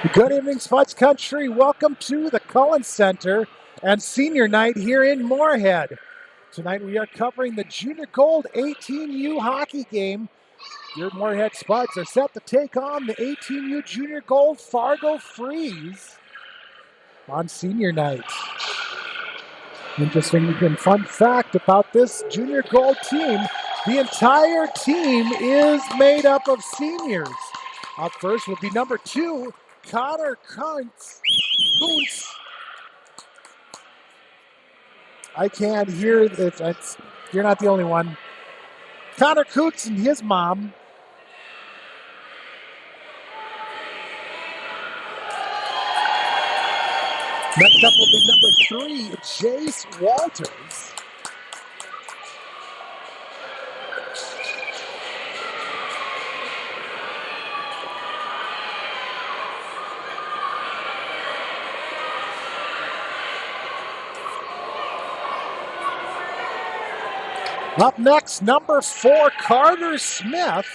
Good evening, Spuds Country. Welcome to the Cullen Center and Senior Night here in Moorhead. Tonight we are covering the Junior Gold 18U hockey game. Your Moorhead Spuds are set to take on the 18U Junior Gold Fargo Freeze on Senior Night. Interesting and fun fact about this Junior Gold team, the entire team is made up of seniors. Up first will be number 2, Connor Kuntz. I can't hear it. You're not the only one. Connor Kuntz and his mom. Next up will be number 3, Jace Walters. Up next, number 4, Carter Smith.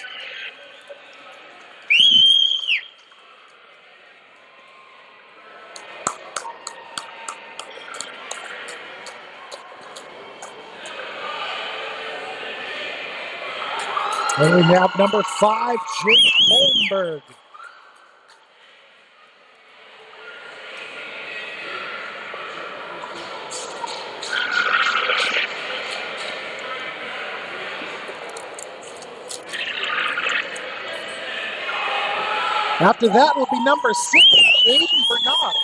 And we have number 5, Jake Holmberg. After that will be number 6, Aiden Bernard.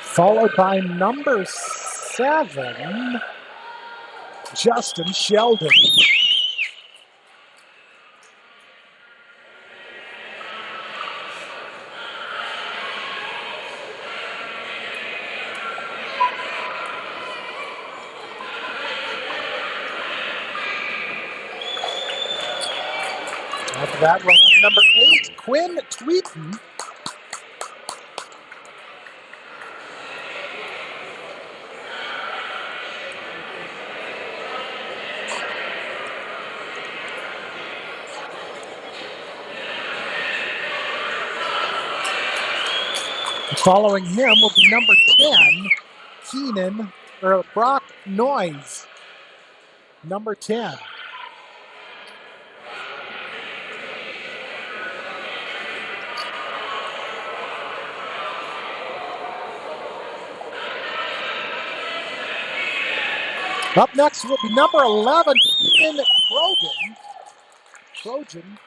Followed by number 7, Justin Sheldon. After that, we'll have number 8, Quinn Tweeten. Following him will be number 10, Brock Noyes. Number 10. Up next will be number 11, Ian Trojan.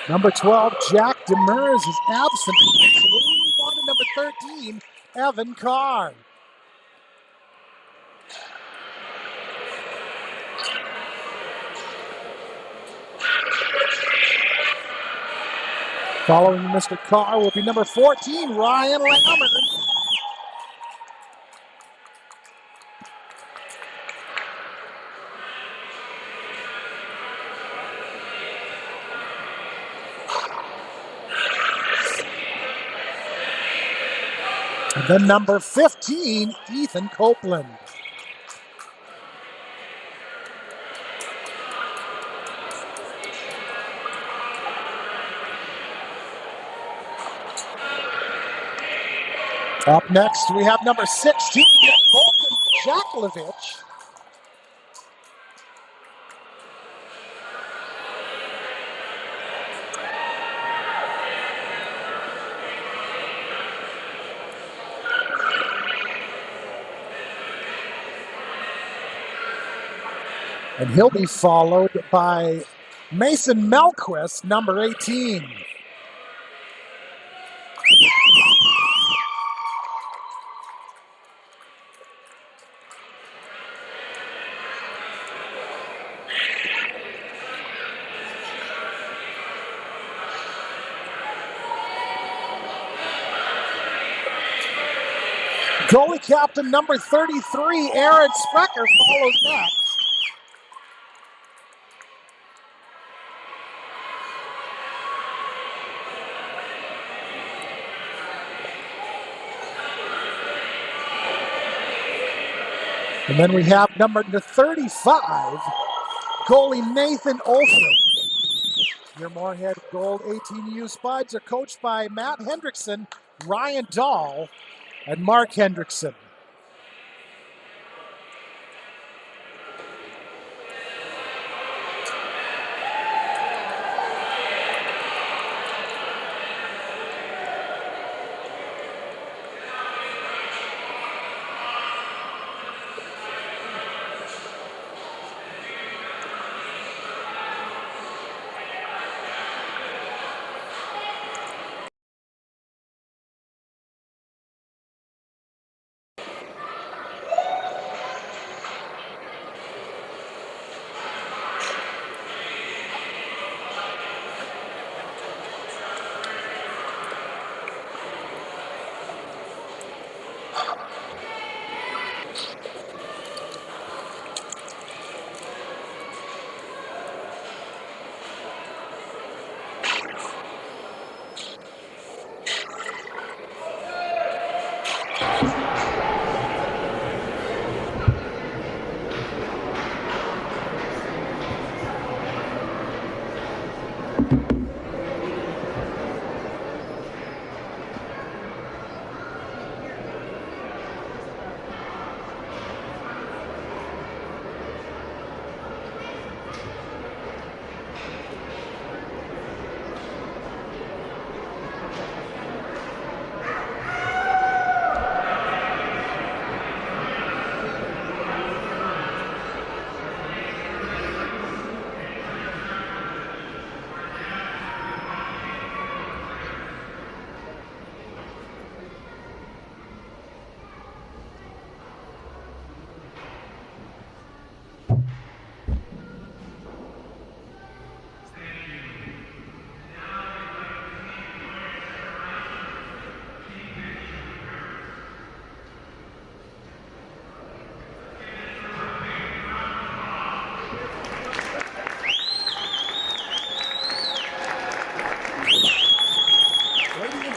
Number 12, Jack Demers is absent. So we'll move on to number 13, Evan Carr. Following Mr. Carr will be number 14, Ryan Lammer. And then number 15, Ethan Copeland. Up next, we have number 16, Colton Jaklovich. And he'll be followed by Mason Melquist, number 18. Goalie captain number 33, Aaron Sprecher, follows next. And then we have number 35, goalie Nathan Olson. Your Moorhead Gold 18U Spuds are coached by Matt Hendrickson, Ryan Dahl, and Mark Hendrickson.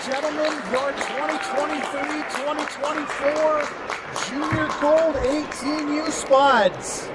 Gentlemen, your 2023-2024 Junior Gold 18U Spuds.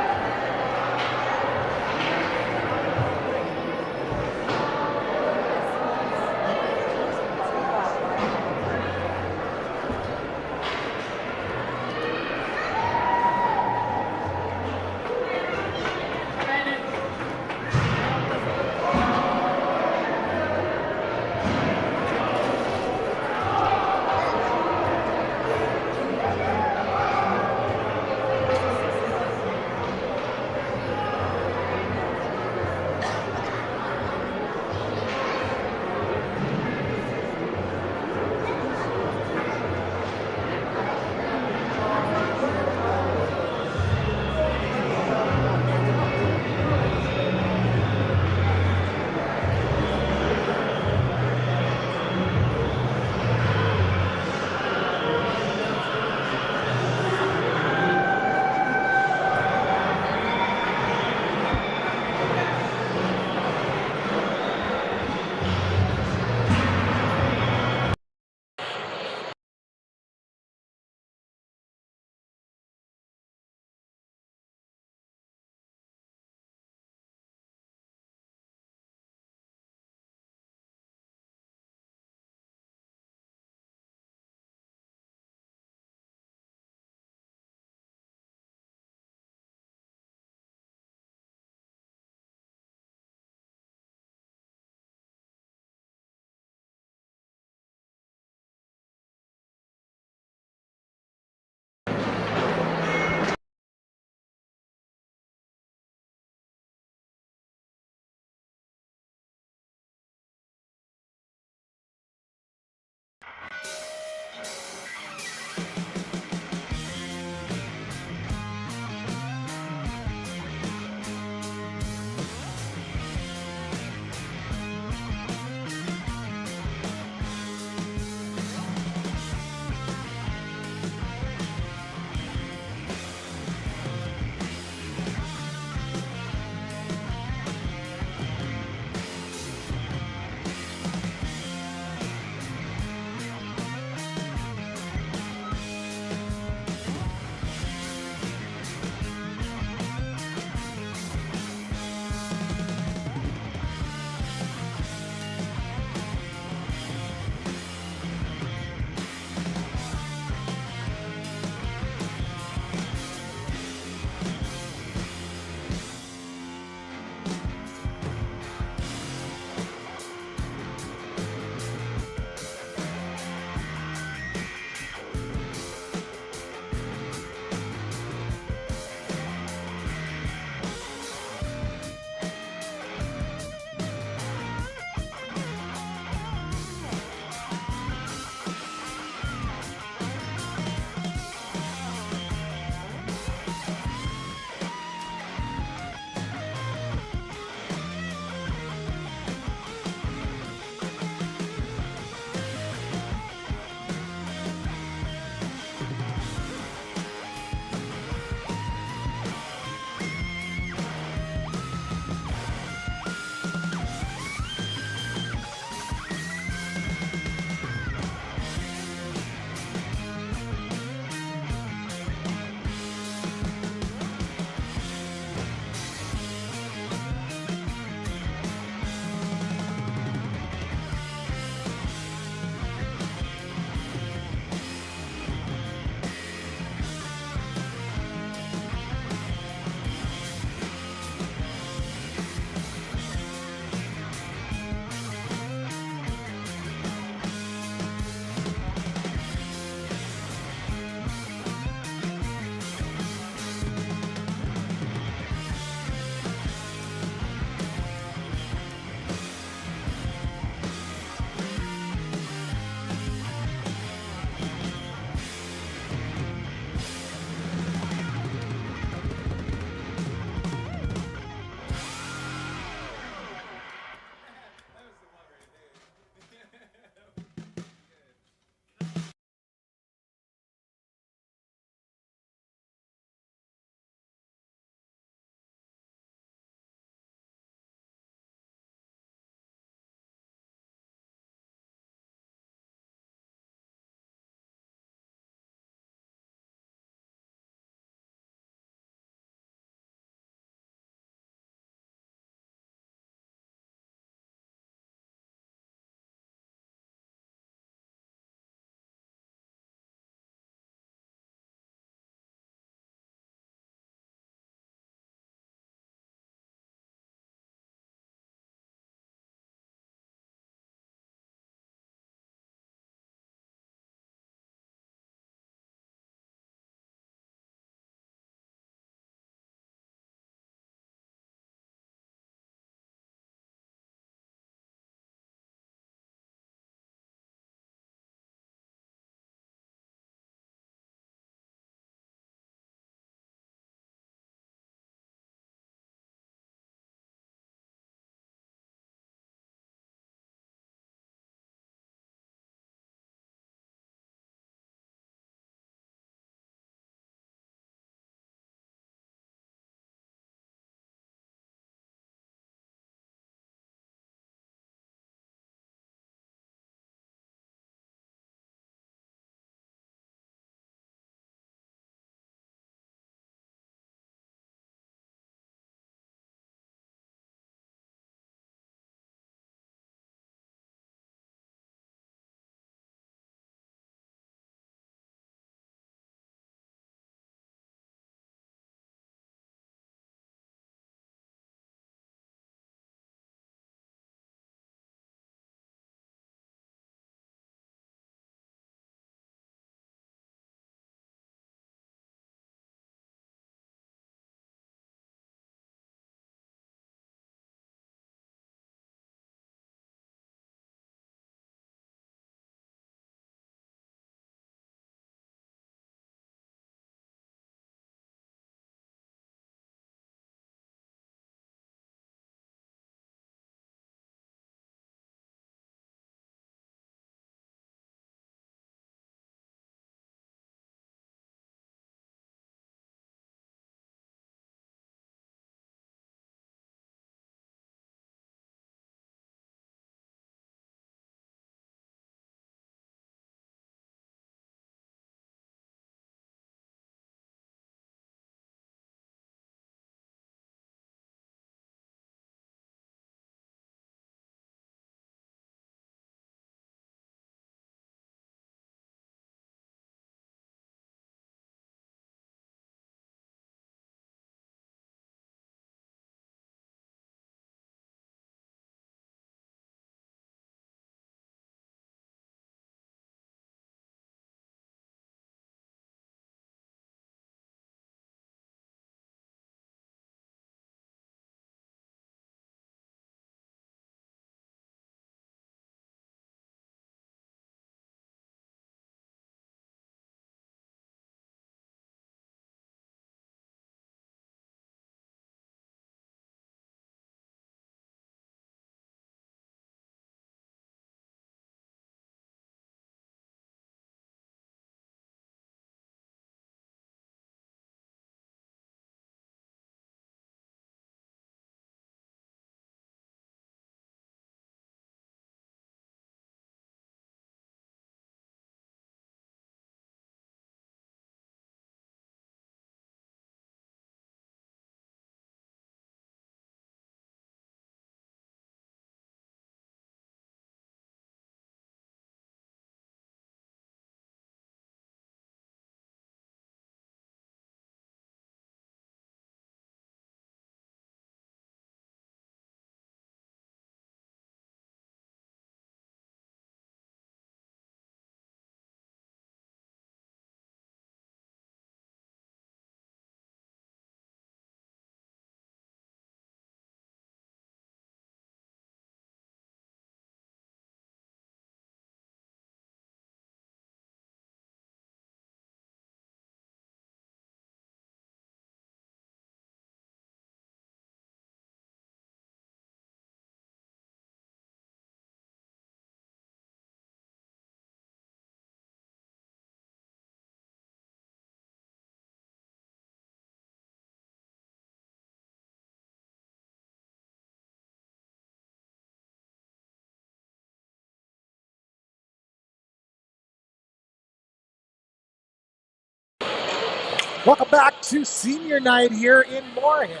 Welcome back to senior night here in Moorhead.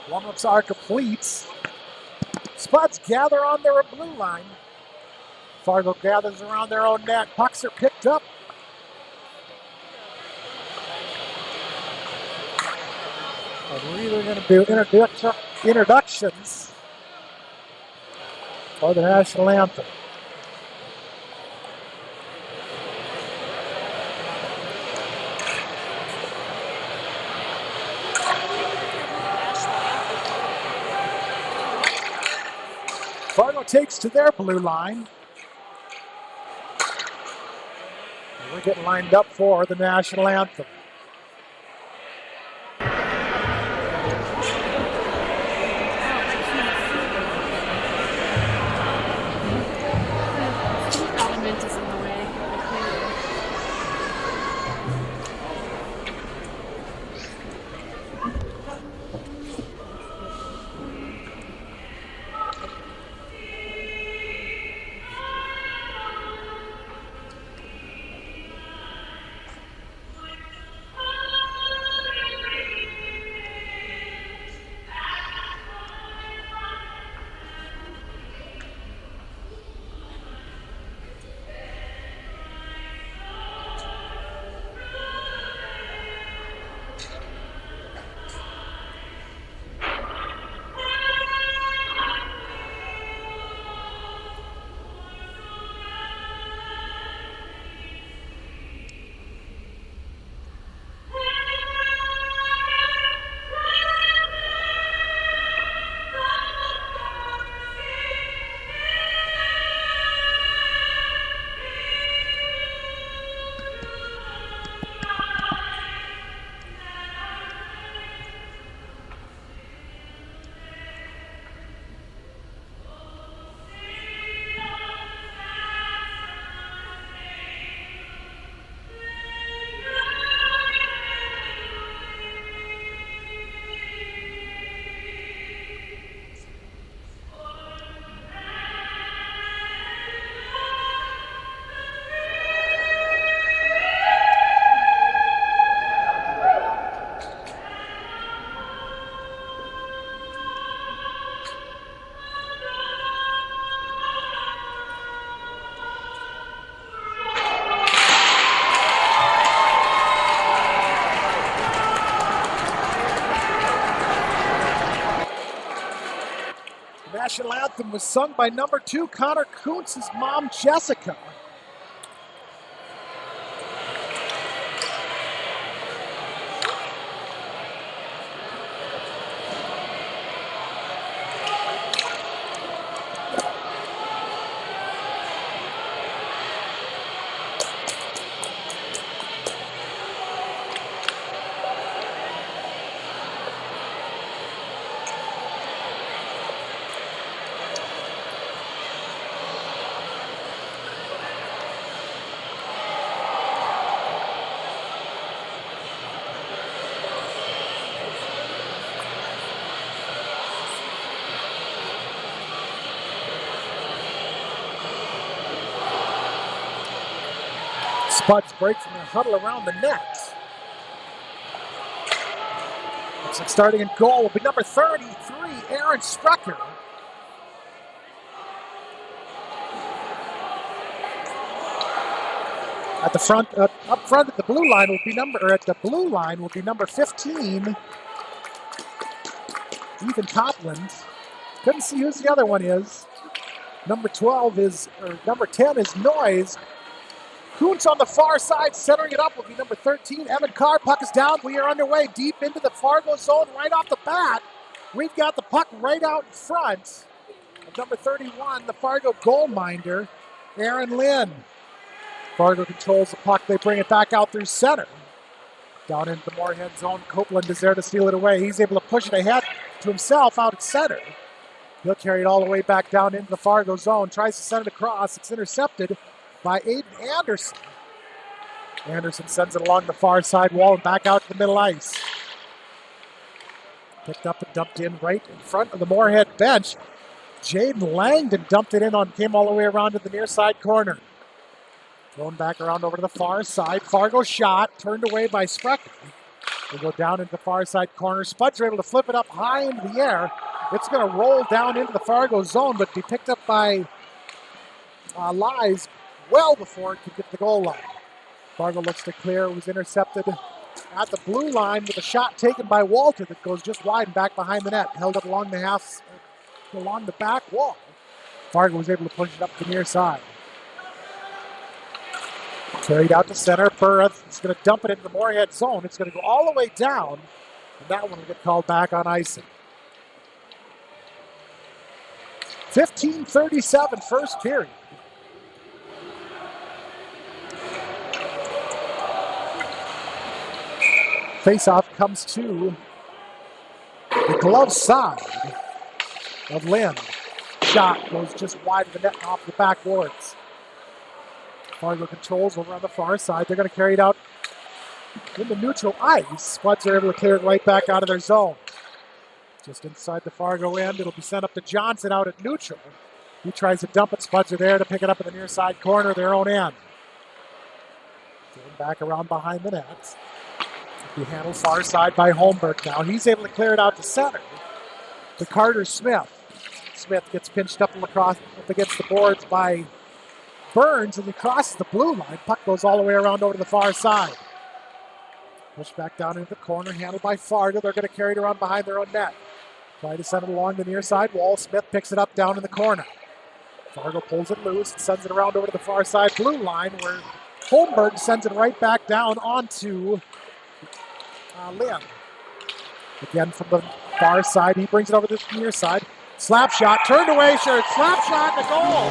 Warm-ups are complete. Spuds gather on their blue line. Fargo gathers around their own net. Pucks are picked up. And we're either going to do introductions or the national anthem. Fargo takes to their blue line. And we're getting lined up for the national anthem. The national anthem was sung by number 2, Connor Kuntz's mom, Jessica. Spuds break from the huddle around the net. Looks like starting in goal will be number 33, Aaron Strucker. At the front, up front at the blue line will be number 15, Ethan Copland. Couldn't see who the other one is. Number 10 is Noise. Kuntz on the far side, centering it up will be number 13, Evan Carr. Puck is down. We are underway deep into the Fargo zone right off the bat. We've got the puck right out in front of number 31, the Fargo goalminder, Aaron Lynn. Fargo controls the puck. They bring it back out through center. Down into the Moorhead zone. Copeland is there to steal it away. He's able to push it ahead to himself out at center. He'll carry it all the way back down into the Fargo zone. Tries to send it across. It's intercepted by Aiden Anderson. Anderson sends it along the far side wall and back out to the middle ice. Picked up and dumped in right in front of the Moorhead bench. Jaden Langdon dumped it in came all the way around to the near side corner. Thrown back around over to the far side. Fargo shot, turned away by Sprecher. They go down into the far side corner. Spuds are able to flip it up high into the air. It's going to roll down into the Fargo zone, but be picked up by Lies well before it could get the goal line. Fargo looks to clear. It was intercepted at the blue line with a shot taken by Walter that goes just wide and back behind the net. Held up along the back wall. Fargo was able to push it up the near side. Carried out to center. Perth is going to dump it into the Moorhead zone. It's going to go all the way down, and that one will get called back on icing. 15:37 first period. Faceoff comes to the glove side of Lynn. Shot goes just wide of the net and off the backboards. Fargo controls over on the far side. They're going to carry it out in the neutral ice. Spuds are able to clear it right back out of their zone. Just inside the Fargo end. It'll be sent up to Johnson out at neutral. He tries to dump it. Spuds are there to pick it up in the near side corner of their own end. Going back around behind the net. Be handled far side by Holmberg now. He's able to clear it out to center. To Carter Smith. Smith gets pinched up against the boards by Burns, and he crosses the blue line. Puck goes all the way around over to the far side. Pushed back down into the corner, handled by Fargo. They're going to carry it around behind their own net. Try to send it along the near side wall. Smith picks it up down in the corner. Fargo pulls it loose and sends it around over to the far side blue line, where Holmberg sends it right back down onto Lynn. Again from the far side, he brings it over to the near side. Slap shot, turned away, sure. Slap shot to goal.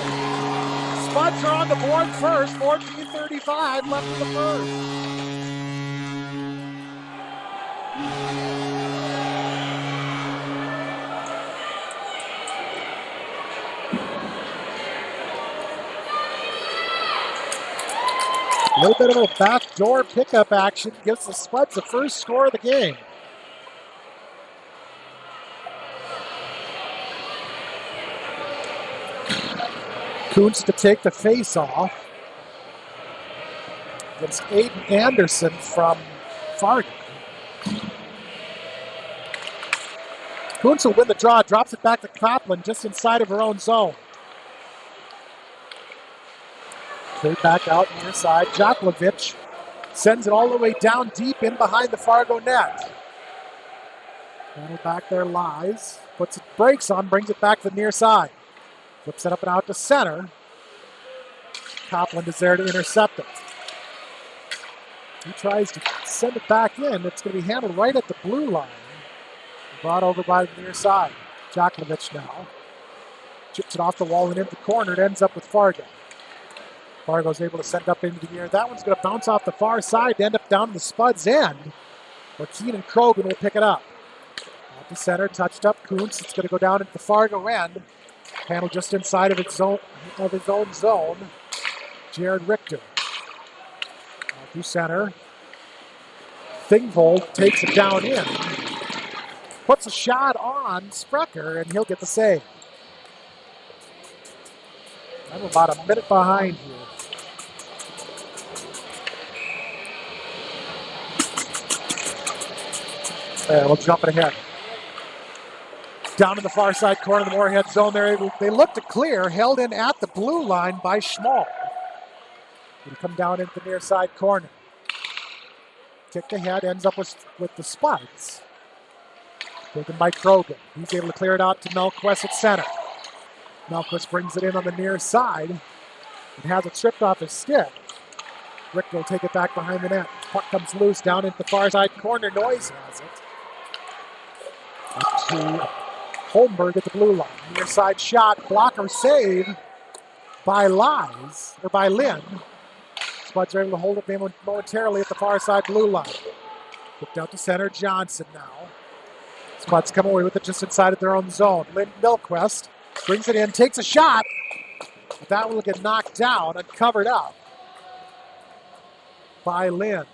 Spuds are on the board first, 14:35 left in the first. A little bit of a backdoor pickup action gives the Spuds the first score of the game. Kuntz to take the face off against Aiden Anderson from Fargo. Kuntz will win the draw, drops it back to Kaplan just inside of her own zone. Cleared back out near side. Jaklovich sends it all the way down deep in behind the Fargo net. Handle back there, Lies. Puts it, brakes on, brings it back to the near side. Flips it up and out to center. Copland is there to intercept it. He tries to send it back in. It's going to be handled right at the blue line. Brought over by the near side. Jaklovich now. Chips it off the wall and into the corner. It ends up with Fargo. Fargo's able to send it up into the air. That one's going to bounce off the far side to end up down the Spuds end, where Keenan Krogan will pick it up. Out to center, touched up Kuntz. It's going to go down into the Fargo end. Handled just inside of his own zone. Jared Richter. Out to center. Thingvold takes it down in. Puts a shot on Sprecher, and he'll get the save. I'm about a minute behind here. We'll jump it ahead. Down in the far side corner of the Moorhead zone, they look to clear, held in at the blue line by Schmall. They come down into the near side corner. Kicked ahead, ends up with the Spuds. Taken by Krogan. He's able to clear it out to Melquist at center. Melquist brings it in on the near side and has it stripped off his stick. Rick will take it back behind the net. Puck comes loose down into the far side corner. Noyes has it. Up to Holmberg at the blue line. Near side shot, blocker save by Lynn. Spuds are able to hold it momentarily at the far side blue line. Kicked out to center, Johnson now. Spuds come away with it just inside of their own zone. Lynn Milquist brings it in, takes a shot. That will get knocked down and covered up by Lynn.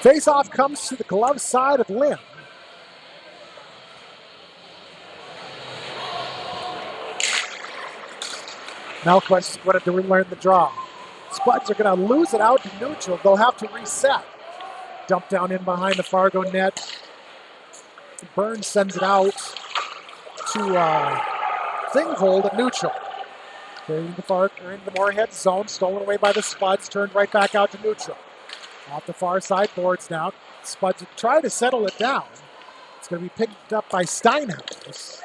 Face-off comes to the glove side of Lynn. Melquist wanted to relearn the draw. Spuds are going to lose it out to neutral. They'll have to reset. Dump down in behind the Fargo net. Burns sends it out to Thingvold at neutral. They're in the Moorhead zone, stolen away by the Spuds, turned right back out to neutral. Off the far side boards now. Spuds try to settle it down. It's going to be picked up by Steinhaus.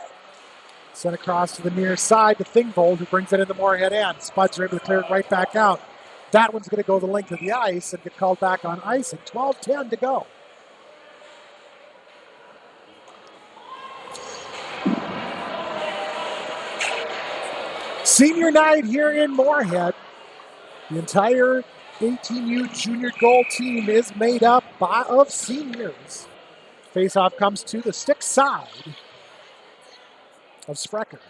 Sent across to the near side to Thingvold, who brings it in the Moorhead end. Spuds are able to clear it right back out. That one's going to go the length of the ice and get called back on icing. 12:10 to go. Senior night here in Moorhead. The entire 18U junior goal team is made up of seniors. Faceoff comes to the stick side of Sprecher.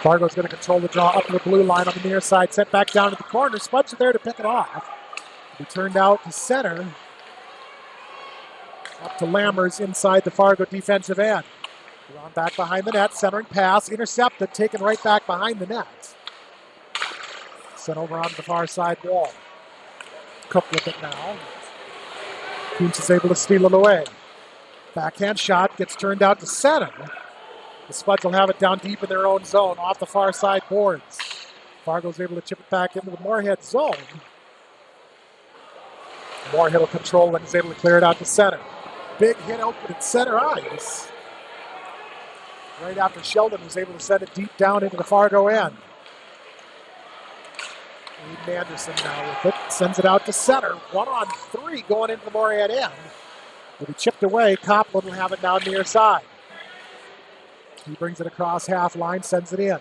Fargo's going to control the draw up to the blue line on the near side, sent back down to the corner. Spuds are there to pick it off. He turned out to center. Up to Lammers inside the Fargo defensive end. Around back behind the net, centering pass, intercepted, taken right back behind the net. Sent over onto the far side wall. Cook with it now. Kuntz is able to steal it away. Backhand shot gets turned out to center. The Spuds will have it down deep in their own zone off the far side boards. Fargo's able to chip it back into the Moorhead zone. Moorhead will control and is able to clear it out to center. Big hit open at center ice. Right after Sheldon was able to send it deep down into the Fargo end. Aiden Anderson now with it. Sends it out to center. 1-on-3 going into the Moorhead end. Will be chipped away. Copland will have it now near side. He brings it across half line, sends it in.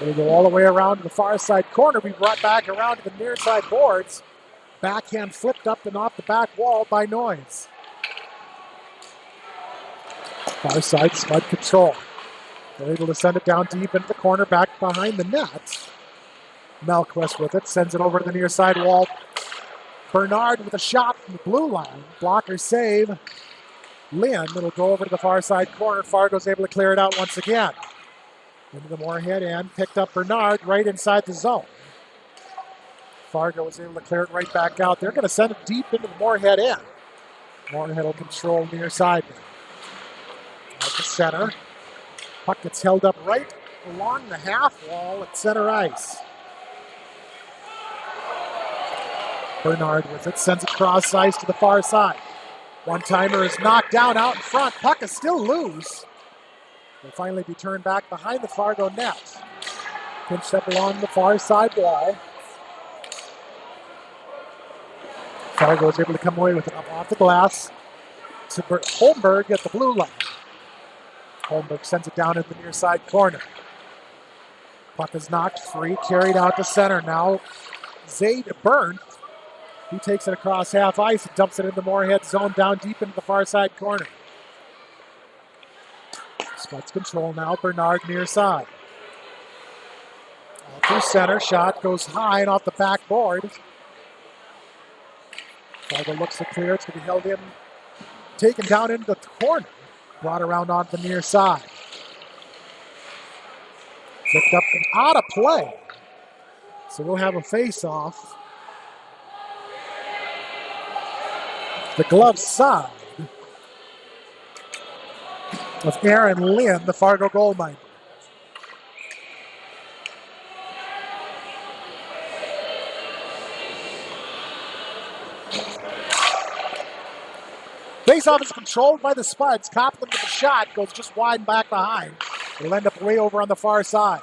It'll go all the way around to the far side corner. Be brought back around to the near side boards. Backhand flipped up and off the back wall by Noyes. Far side Spud control. They're able to send it down deep into the corner, back behind the net. Melquist with it, sends it over to the near side wall. Bernard with a shot from the blue line. Blocker save. Lynn, it'll go over to the far side corner. Fargo's able to clear it out once again. Into the Moorhead end, picked up Bernard right inside the zone. Fargo was able to clear it right back out. They're going to send it deep into the Moorhead end. Moorhead will control near side. At the center. Puck gets held up right along the half wall at center ice. Bernard with it, sends it cross ice to the far side. One-timer is knocked down out in front. Puck is still loose. Will finally be turned back behind the Fargo net. Pinched up along the far side wall. Fargo is able to come away with it up off the glass to Holmberg at the blue line. Holmberg sends it down in the near side corner. Puck is knocked free, carried out to center. Now Zaid Byrne. He takes it across half ice and dumps it in the Moorhead zone down deep into the far side corner. Spuds control now. Bernard near side. Through center. Shot goes high and off the backboard. Fargo looks to clear. It's going to be held in. Taken down into the corner. Brought around on the near side. Picked up and out of play. So we'll have a face-off. The glove side of Aaron Lynn, the Fargo goalmine. Face-off is controlled by the Spuds. Copland with the shot goes just wide back behind. It'll end up way over on the far side.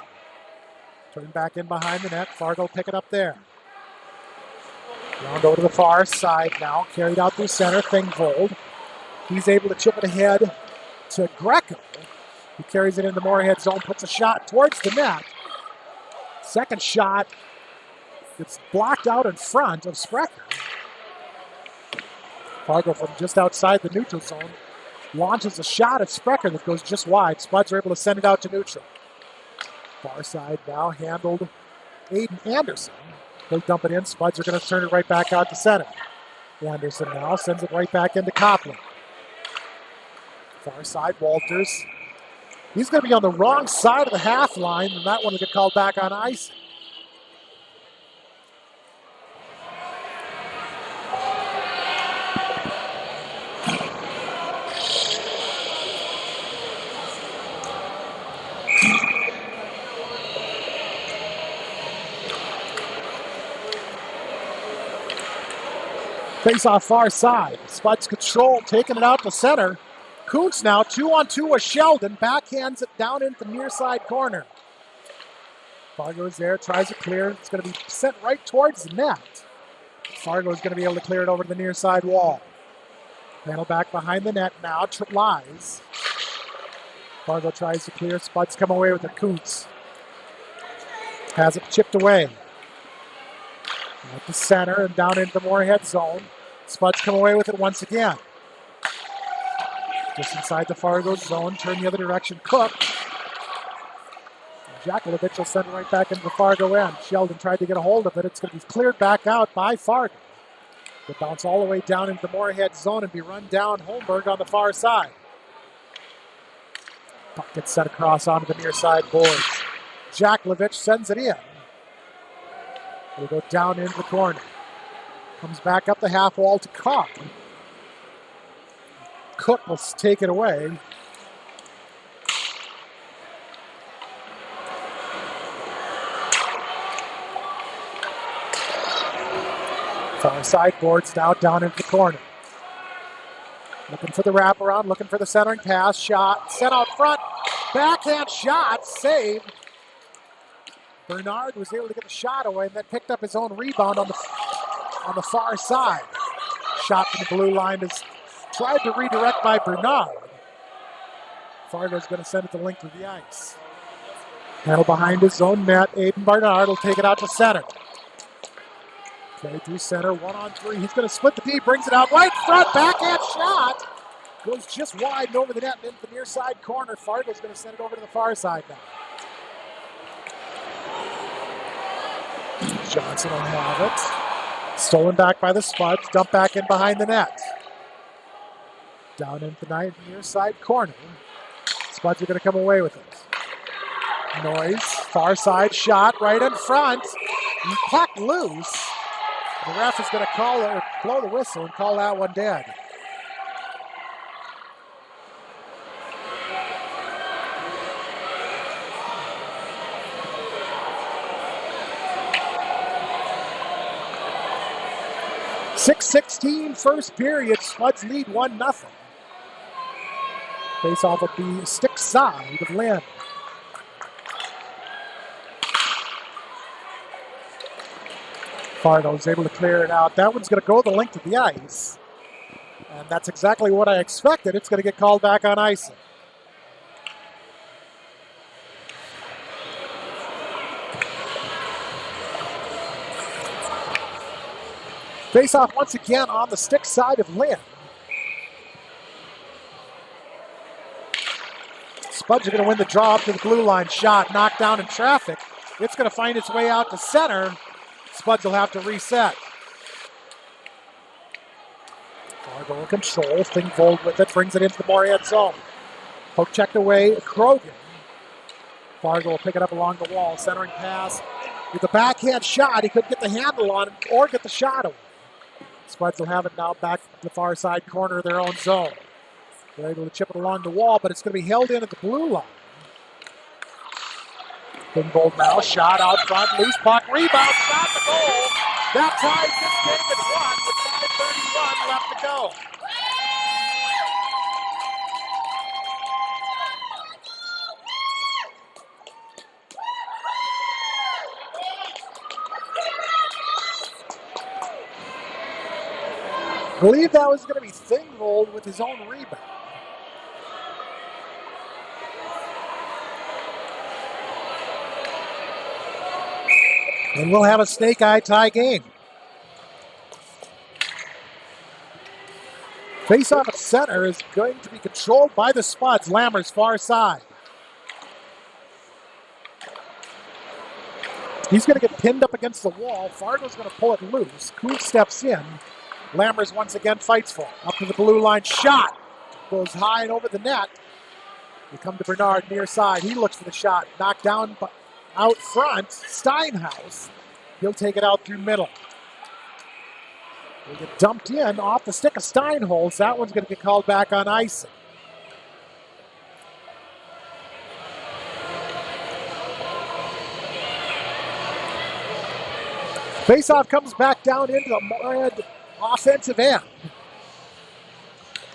Turn back in behind the net. Fargo pick it up there. Round over to the far side now. Carried out through center. Thingvold. He's able to chip it ahead to Greco. He carries it in the Moorhead zone. Puts a shot towards the net. Second shot. It's blocked out in front of Sprecher. Fargo from just outside the neutral zone launches a shot at Sprecher that goes just wide. Spuds are able to send it out to neutral. Far side now handled Aiden Anderson. They'll dump it in. Spuds are going to turn it right back out to center. Anderson now sends it right back into Copland. Far side, Walters He's going to be on the wrong side of the half line, and that one will get called back on ice. Face off far side. Spuds control, taking it out to center. Kuntz now 2-on-2 with Sheldon. Backhands it down into the near side corner. Fargo is there, tries to clear. It's going to be sent right towards the net. Fargo is going to be able to clear it over to the near side wall. Panel back behind the net now. Lies. Fargo tries to clear. Spuds come away with it. Kuntz has it chipped away. At the center and down into the Moorhead zone. Spuds come away with it once again. Just inside the Fargo zone, turn the other direction. Cook. Jakulovich will send it right back into the Fargo end. Sheldon tried to get a hold of it. It's going to be cleared back out by Fargo. It'll bounce all the way down into the Moorhead zone and be run down Holmberg on the far side. Puck gets set across onto the near side boards. Jakulovich sends it in. It'll go down into the corner. Comes back up the half wall to Cobb. Cook will take it away. Far side boards now down into the corner. Looking for the wraparound, looking for the centering pass. Shot, set out front. Backhand shot, save. Bernard was able to get the shot away and then picked up his own rebound on the far side. Shot from the blue line is tried to redirect by Bernard. Fargo's going to send it the length of the ice. Handle behind his own net. Aiden Bernard will take it out to center. Carry through center, 1-on-3. He's going to split the D, brings it out right front. Backhand shot. Goes just wide and over the net and into the near side corner. Fargo's going to send it over to the far side now. Johnson will have it. Stolen back by the Spuds. Dumped back in behind the net. Down into the near side corner. Spuds are going to come away with it. Noise. Far side shot right in front. Puck loose. The ref is going to blow the whistle and call that one dead. .6:16 first period. Spuds lead 1-0. Face off will be stick side of Lynn. Fargo is able to clear it out. That one's going to go the length of the ice. And that's exactly what I expected. It's going to get called back on ice. Face off once again on the stick side of Lynn. Spuds are going to win the draw up to the blue line. Shot knocked down in traffic. It's going to find its way out to center. Spuds will have to reset. Fargo in control. Thingvold with it. Brings it into the Moorhead zone. Poke checked away. Krogan. Fargo will pick it up along the wall. Centering pass. With the backhand shot, he couldn't get the handle on it or get the shot away. Spuds will have it now back to the far side corner of their own zone. They're able to chip it along the wall, but it's going to be held in at the blue line. Thingvold now, shot out front, loose puck, rebound, shot the goal. That ties this game at 1 with 5:31 left to go. I believe that was going to be Thingvold with his own rebound. And we'll have a snake-eye tie game. Face-off at center is going to be controlled by the Spuds. Lammer's far side. He's going to get pinned up against the wall. Fargo's going to pull it loose. Kuntz steps in. Lammers once again fights for it. Up to the blue line. Shot. Goes high and over the net. We come to Bernard near side. He looks for the shot. Knocked down out front. Steinhaus. He'll take it out through middle. They get dumped in off the stick of Steinholz. That one's going to get called back on icing. Faceoff comes back down into the Moorhead offensive end.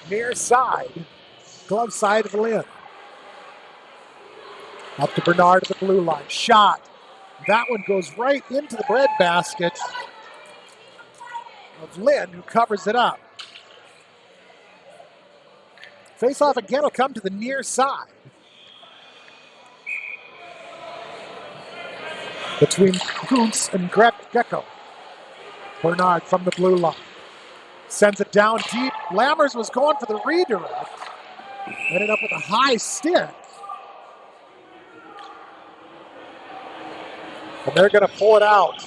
Near side. Glove side of Lynn. Up to Bernard at the blue line. Shot. That one goes right into the breadbasket of Lynn, who covers it up. Faceoff again will come to the near side. Between Kuntz and Greco. Bernard from the blue line. Sends it down deep. Lammers was going for the redirect. Ended up with a high stick. And they're going to pull it out.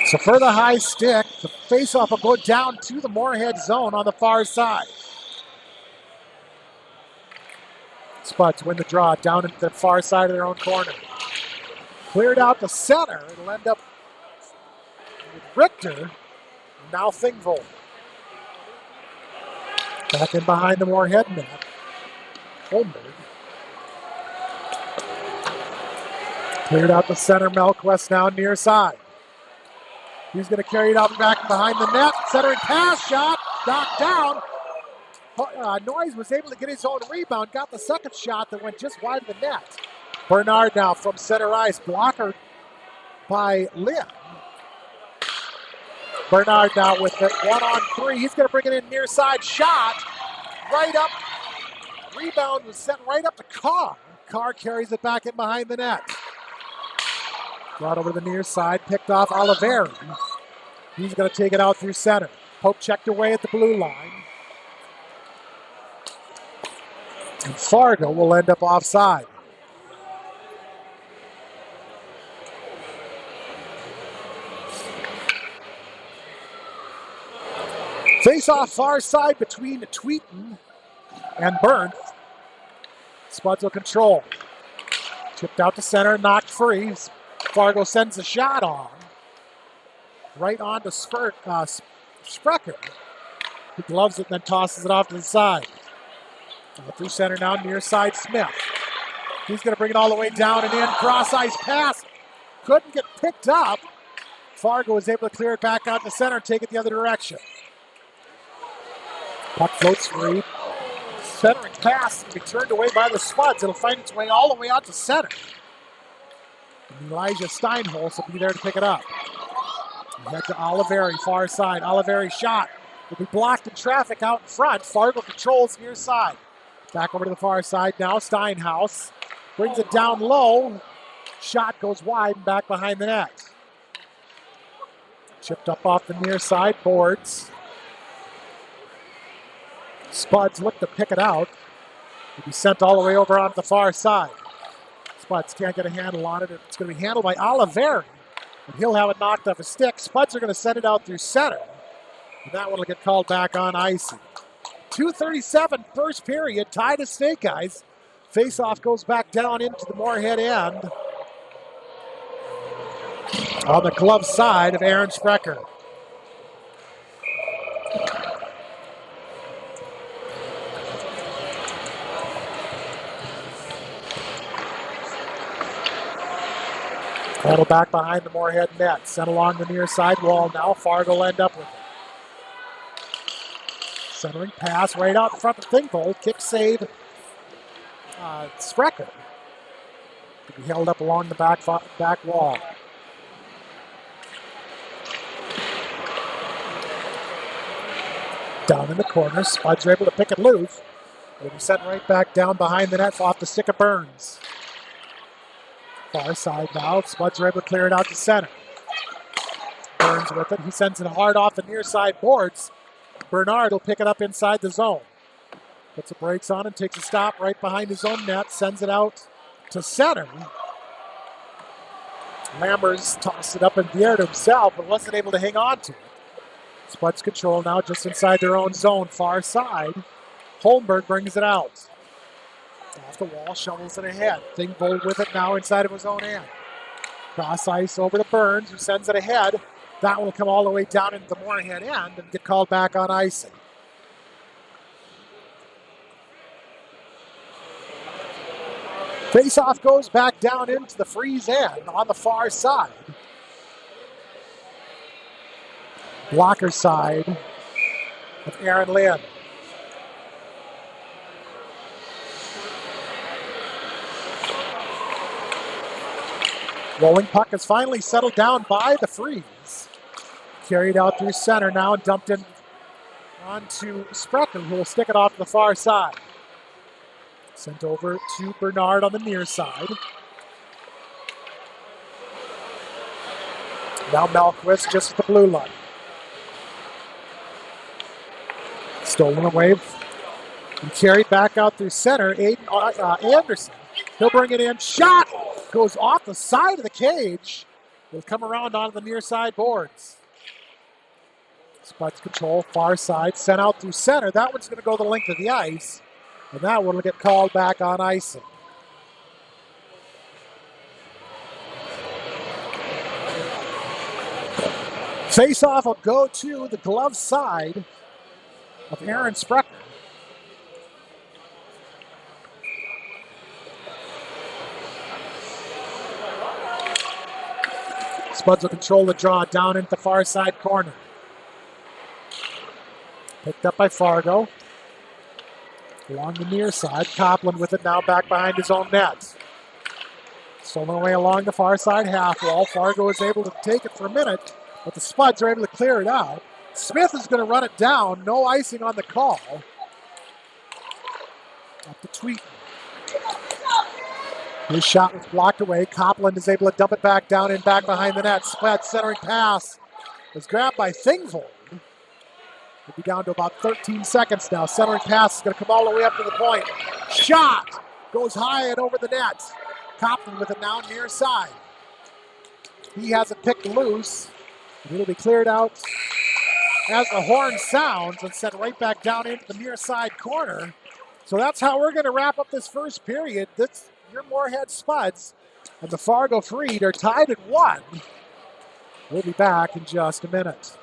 So for the high stick, the faceoff will go down to the Moorhead zone on the far side. Spuds win the draw down into the far side of their own corner. Cleared out the center. It'll end up with Richter. Now Thingvold. Back in behind the Moorhead net. Holmberg. Cleared out the center. Melquist now near side. He's going to carry it out back behind the net. Centering pass shot. Knocked down. Noyes was able to get his own rebound. Got the second shot that went just wide of the net. Bernard now from center ice. Blocker by Lynn. Bernard now with it. 1-on-3. He's going to bring it in near side. Shot. Right up. Rebound was sent right up to Carr. Carr carries it back in behind the net. Brought over to the near side. Picked off Oliveri. He's going to take it out through center. Pope checked away at the blue line. And Fargo will end up offside. Face off far side between Tweeten and Burns. Spuds will control. Chipped out to center, knocked free. Fargo sends a shot on. Right on to Sprecher. He gloves it and then tosses it off to the side. Through center now, near side Smith. He's going to bring it all the way down and in. Cross ice pass. Couldn't get picked up. Fargo was able to clear it back out to center and take it the other direction. Puck floats free. Centering pass will be turned away by the Spuds. It'll find its way all the way out to center. And Elijah Steinholz will be there to pick it up. We head to Oliveri, far side. Oliveri shot. Will be blocked in traffic out in front. Fargo controls near side. Back over to the far side now. Steinhaus brings it down low. Shot goes wide and back behind the net. Chipped up off the near side boards. Spuds look to pick it out. It'll be sent all the way over onto the far side. Spuds can't get a handle on it. It's going to be handled by Oliveri. And he'll have it knocked off a stick. Spuds are going to send it out through center. And that one will get called back on icy. 2:37 first period. Tied at stake, guys. Faceoff goes back down into the Moorhead end. On the glove side of Aaron Sprecher. Battle back behind the Moorhead net. Sent along the near side wall now. Fargo will end up with it. Centering pass right out in front of Thingvold. Kick save. Sprecher. To be held up along the back wall. Down in the corner. Spuds are able to pick it loose. It'll be sent right back down behind the net off the stick of Burns. Far side now. Spuds are able to clear it out to center. Burns with it. He sends it hard off the near side boards. Bernard will pick it up inside the zone. Puts the brakes on and takes a stop right behind his own net. Sends it out to center. Lammers tossed it up in the air to himself, but wasn't able to hang on to it. Spuds control now just inside their own zone, far side. Holmberg brings it out. Off the wall, shovels it ahead. Thingvold with it now inside of his own end. Cross ice over to Burns, who sends it ahead. That one will come all the way down into the Moorhead end and get called back on icing. Faceoff goes back down into the Freeze end on the far side. Blocker side of Aaron Lynn. Rolling puck is finally settled down by the Freeze. Carried out through center now and dumped in onto Sprecher, who will stick it off to the far side. Sent over to Bernard on the near side. Now Melquist just at the blue line. Stolen away and carried back out through center. Anderson. He'll bring it in. Shot! Goes off the side of the cage. Will come around onto the near side boards. Spuds control, far side, sent out through center. That one's going to go the length of the ice. And that one will get called back on icing. Face-off will go to the glove side of Aaron Sprecher. Spuds will control the draw down into the far side corner. Picked up by Fargo. Along the near side, Copland with it now back behind his own net. Stolen away along the far side half wall. Fargo is able to take it for a minute, but the Spuds are able to clear it out. Smith is going to run it down. No icing on the call. Up to Tweeten. His shot was blocked away. Copland is able to dump it back down and back behind the net. Spuds centering pass is grabbed by Thingvold. We'll be down to about 13 seconds now. Centering pass is going to come all the way up to the point. Shot goes high and over the net. Copland with it now near side. He has it picked loose. It'll be cleared out as the horn sounds and sent right back down into the near side corner. So that's how we're going to wrap up this first period. That's your Moorhead Spuds and the Fargo Freed are tied at 1. We'll be back in just a minute.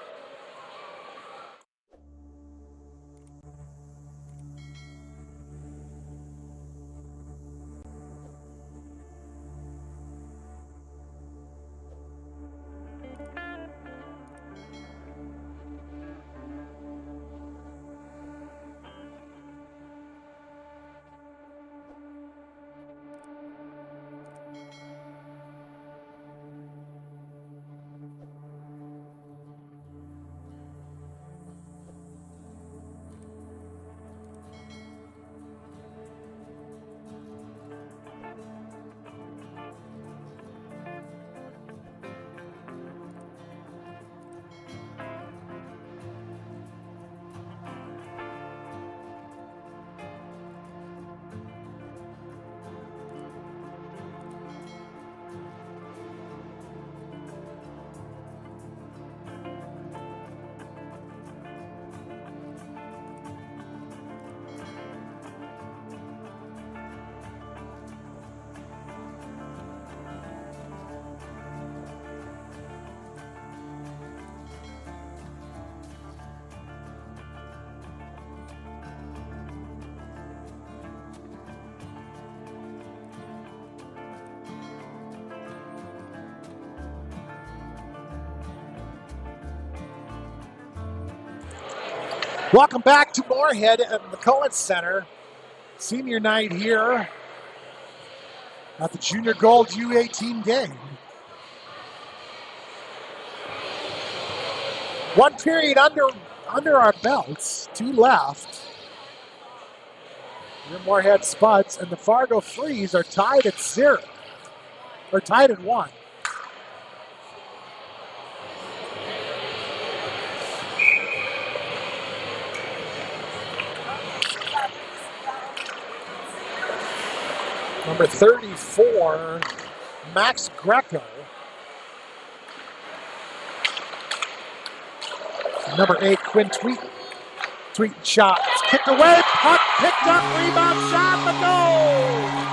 Welcome back to Moorhead at the Cullen Center. Senior night here at the Junior Gold U18 game. One period under our belts, 2 left. Your Moorhead Spuds and the Fargo Freeze are tied at 0, or tied at 1. Number 34, Max Greco, Number 8, Quinn Tweeten. Tweeten shot. It's kicked away. Puck picked up. Rebound shot. The goal.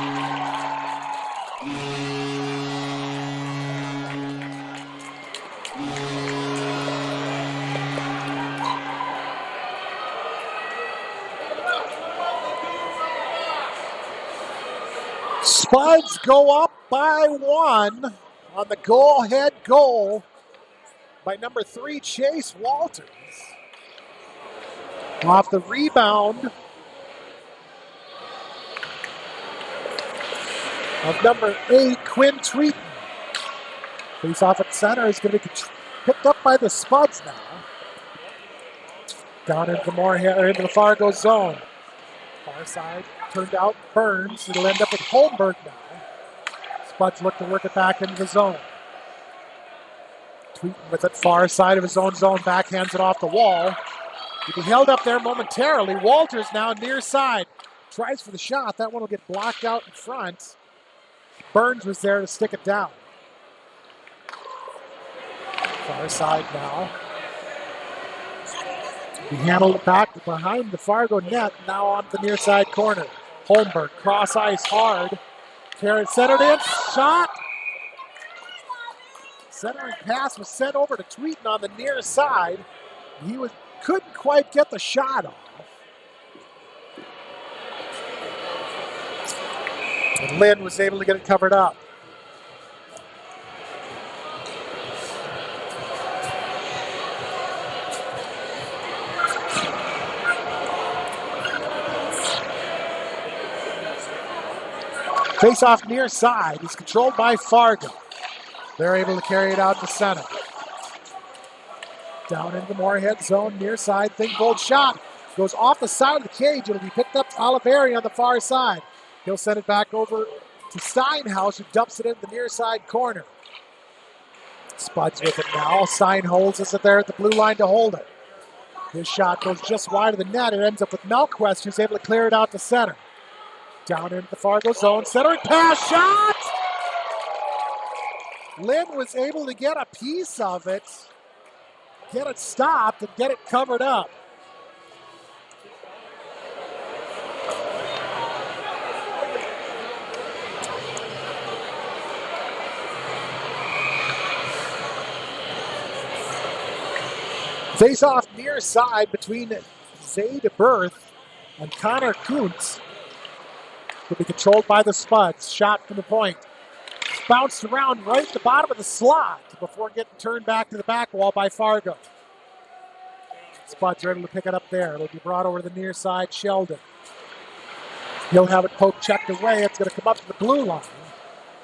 Spuds go up by 1 on the goal-head goal by number 3, Chase Walters. Off the rebound of number 8, Quinn Tweeten. Face off at center is going to be picked up by the Spuds now. Down into the Moorhead, or into the Fargo zone. Far side turned out Burns. It'll end up with Holmberg now. Spuds look to work it back into the zone. Tweeten with it far side of his own zone, backhands it off the wall. He'll be held up there momentarily. Walters now near side. Tries for the shot. That one will get blocked out in front. Burns was there to stick it down. Far side now. He handled it back behind the Fargo net, now on the near side corner. Holmberg, cross ice hard. Carrot centered in, shot. Centering pass was sent over to Tweeten on the near side. He couldn't quite get the shot off. And Lynn was able to get it covered up. Face-off near side is controlled by Fargo. They're able to carry it out to center. Down into the Moorhead zone, near side, Thingvold shot. Goes off the side of the cage. It'll be picked up Oliveri on the far side. He'll send it back over to Steinhaus, who dumps it in the near side corner. Spuds with it now. Stein holds us there at the blue line to hold it. His shot goes just wide of the net. It ends up with Melquist, who's able to clear it out to center. Down into the Fargo zone, centering pass, shot! Lynn was able to get a piece of it, get it stopped, and get it covered up. Face-off near side between Zay DeBerth and Connor Kuntz. Will be controlled by the Spuds. Shot from the point. It's bounced around right at the bottom of the slot before getting turned back to the back wall by Fargo. Spuds are able to pick it up there. It'll be brought over to the near side, Sheldon. He'll have it poke checked away. It's going to come up to the blue line.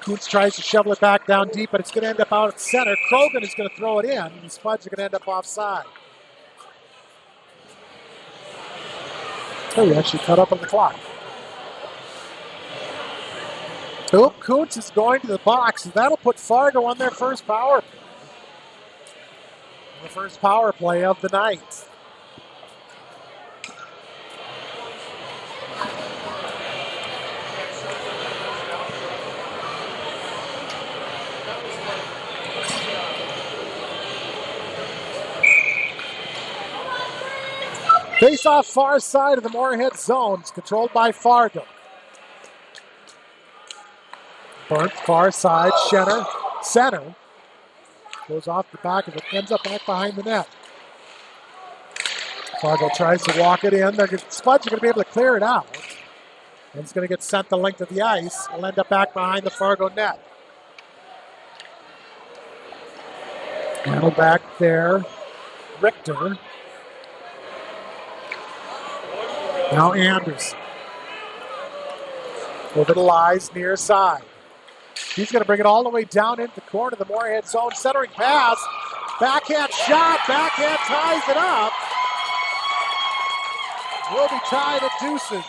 Kuntz tries to shovel it back down deep, but it's going to end up out at center. Krogan is going to throw it in, and the Spuds are going to end up offside. Oh, he actually cut up on the clock. Oop, Kuntz is going to the box, and that'll put Fargo on their first power play. The first power play of the night. Face off far side of the Moorhead zone. It's controlled by Fargo. Burnt far side, center. Goes off the back of it, ends up back behind the net. Fargo tries to walk it in. Spuds are going to be able to clear it out. And it's going to get sent the length of the ice. It'll end up back behind the Fargo net. Handle back there. Richter. Now Anderson. Over the lies near side. He's going to bring it all the way down into the corner of the Moorhead zone. Centering pass. Backhand shot. Backhand ties it up. Will be tied at deuces.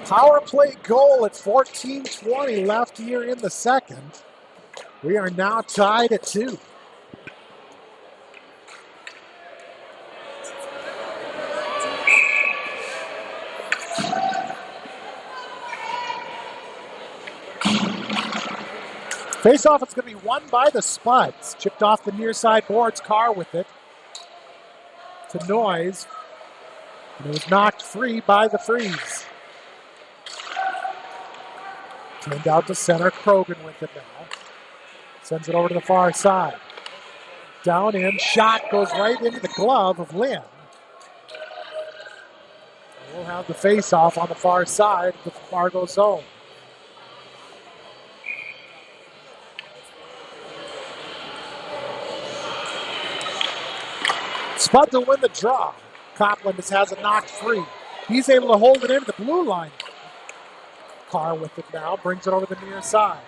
Power play goal at 14:20 left here in the second. We are now tied at 2. Face-off, it's going to be won by the Spuds. Chipped off the near side boards, Carr with it to Noyes. And it was knocked free by the Freeze. Turned out to center, Krogan with it now. Sends it over to the far side. Down in, shot goes right into the glove of Lynn. We'll have the face-off on the far side of the Fargo zone. Spuds will win the draw. Copland has it knocked free. He's able to hold it into the blue line. Carr with it now, brings it over the near side.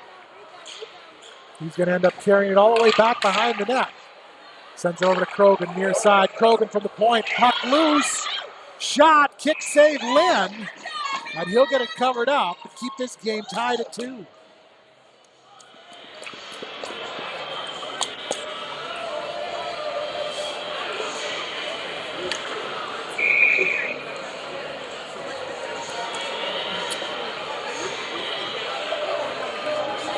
He's going to end up carrying it all the way back behind the net. Sends it over to Krogan, near side. Krogan from the point, puck loose. Shot, kick save, Lynn. And he'll get it covered up to keep this game tied at 2.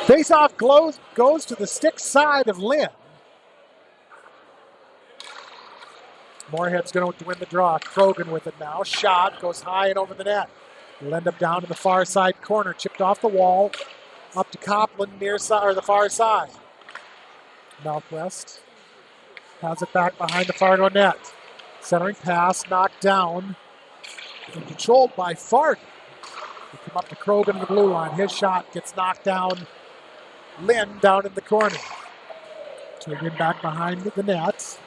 Face-off goes to the stick side of Lynn. Moorhead's going to win the draw. Krogan with it now. Shot goes high and over the net. He'll end up down to the far side corner. Chipped off the wall. Up to Copland near side or the far side. Melquist has it back behind the Fargo net. Centering pass knocked down and controlled by Fargo. They come up to Krogan in the blue line. His shot gets knocked down. Lynn down in the corner. Turned in back behind the net.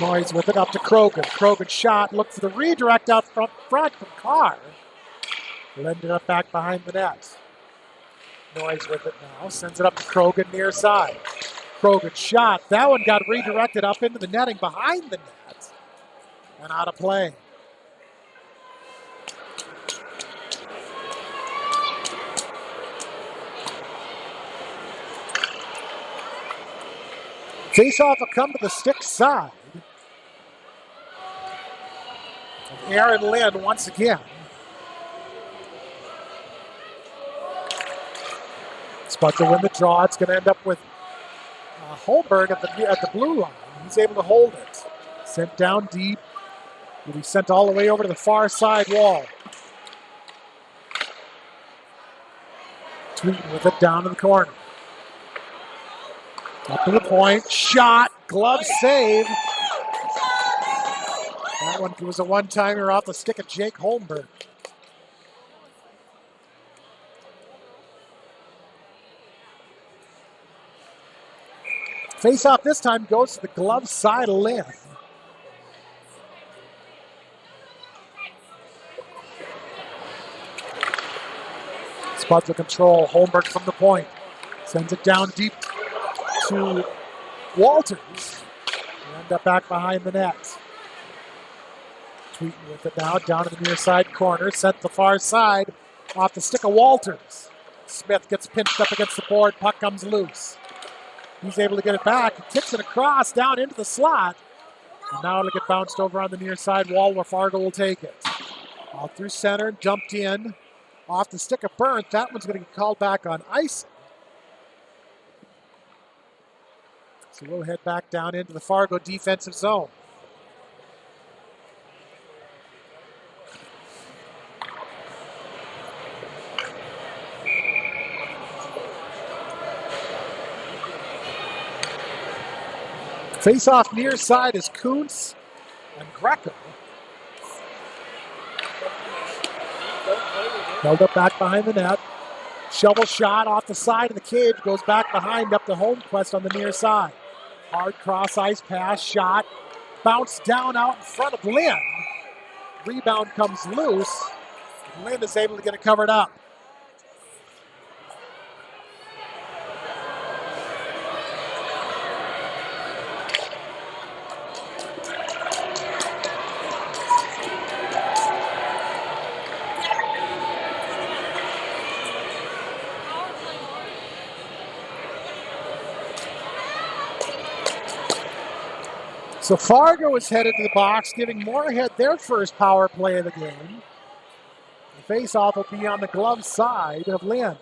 Noyes with it up to Krogan. Krogan shot, looked for the redirect out front from Carr. Ended up back behind the net. Noyes with it now, sends it up to Krogan near side. Krogan shot, that one got redirected up into the netting behind the net. And out of play. Face-off will come to the stick side. Aaron Lynn once again. Spuds will win the draw. It's going to end up with Holberg at the blue line. He's able to hold it. Sent down deep. Will be sent all the way over to the far side wall. Tweeting with it down to the corner. Up to the point, shot, glove save. That one was a one-timer off the stick of Jake Holmberg. Face-off this time goes to the glove side of Lynn. Spuds will control, Holmberg from the point. Sends it down deep to Walters. They end up back behind the net. Tweeting with it now, down to the near side corner. Sent the far side off the stick of Walters. Smith gets pinched up against the board. Puck comes loose. He's able to get it back. He kicks it across down into the slot. And now it'll get bounced over on the near side wall where Fargo will take it. All through center, dumped in. Off the stick of Burnt. That one's going to get called back on ice. So we'll head back down into the Fargo defensive zone. Face-off near side is Kuntz and Greco. Held up back behind the net. Shovel shot off the side of the cage, goes back behind up to Holmquist on the near side. Hard cross ice pass, shot, bounced down out in front of Lynn. Rebound comes loose. Lynn is able to get it covered up. So Fargo is headed to the box, giving Moorhead their first power play of the game. The face-off will be on the glove side of Lynn.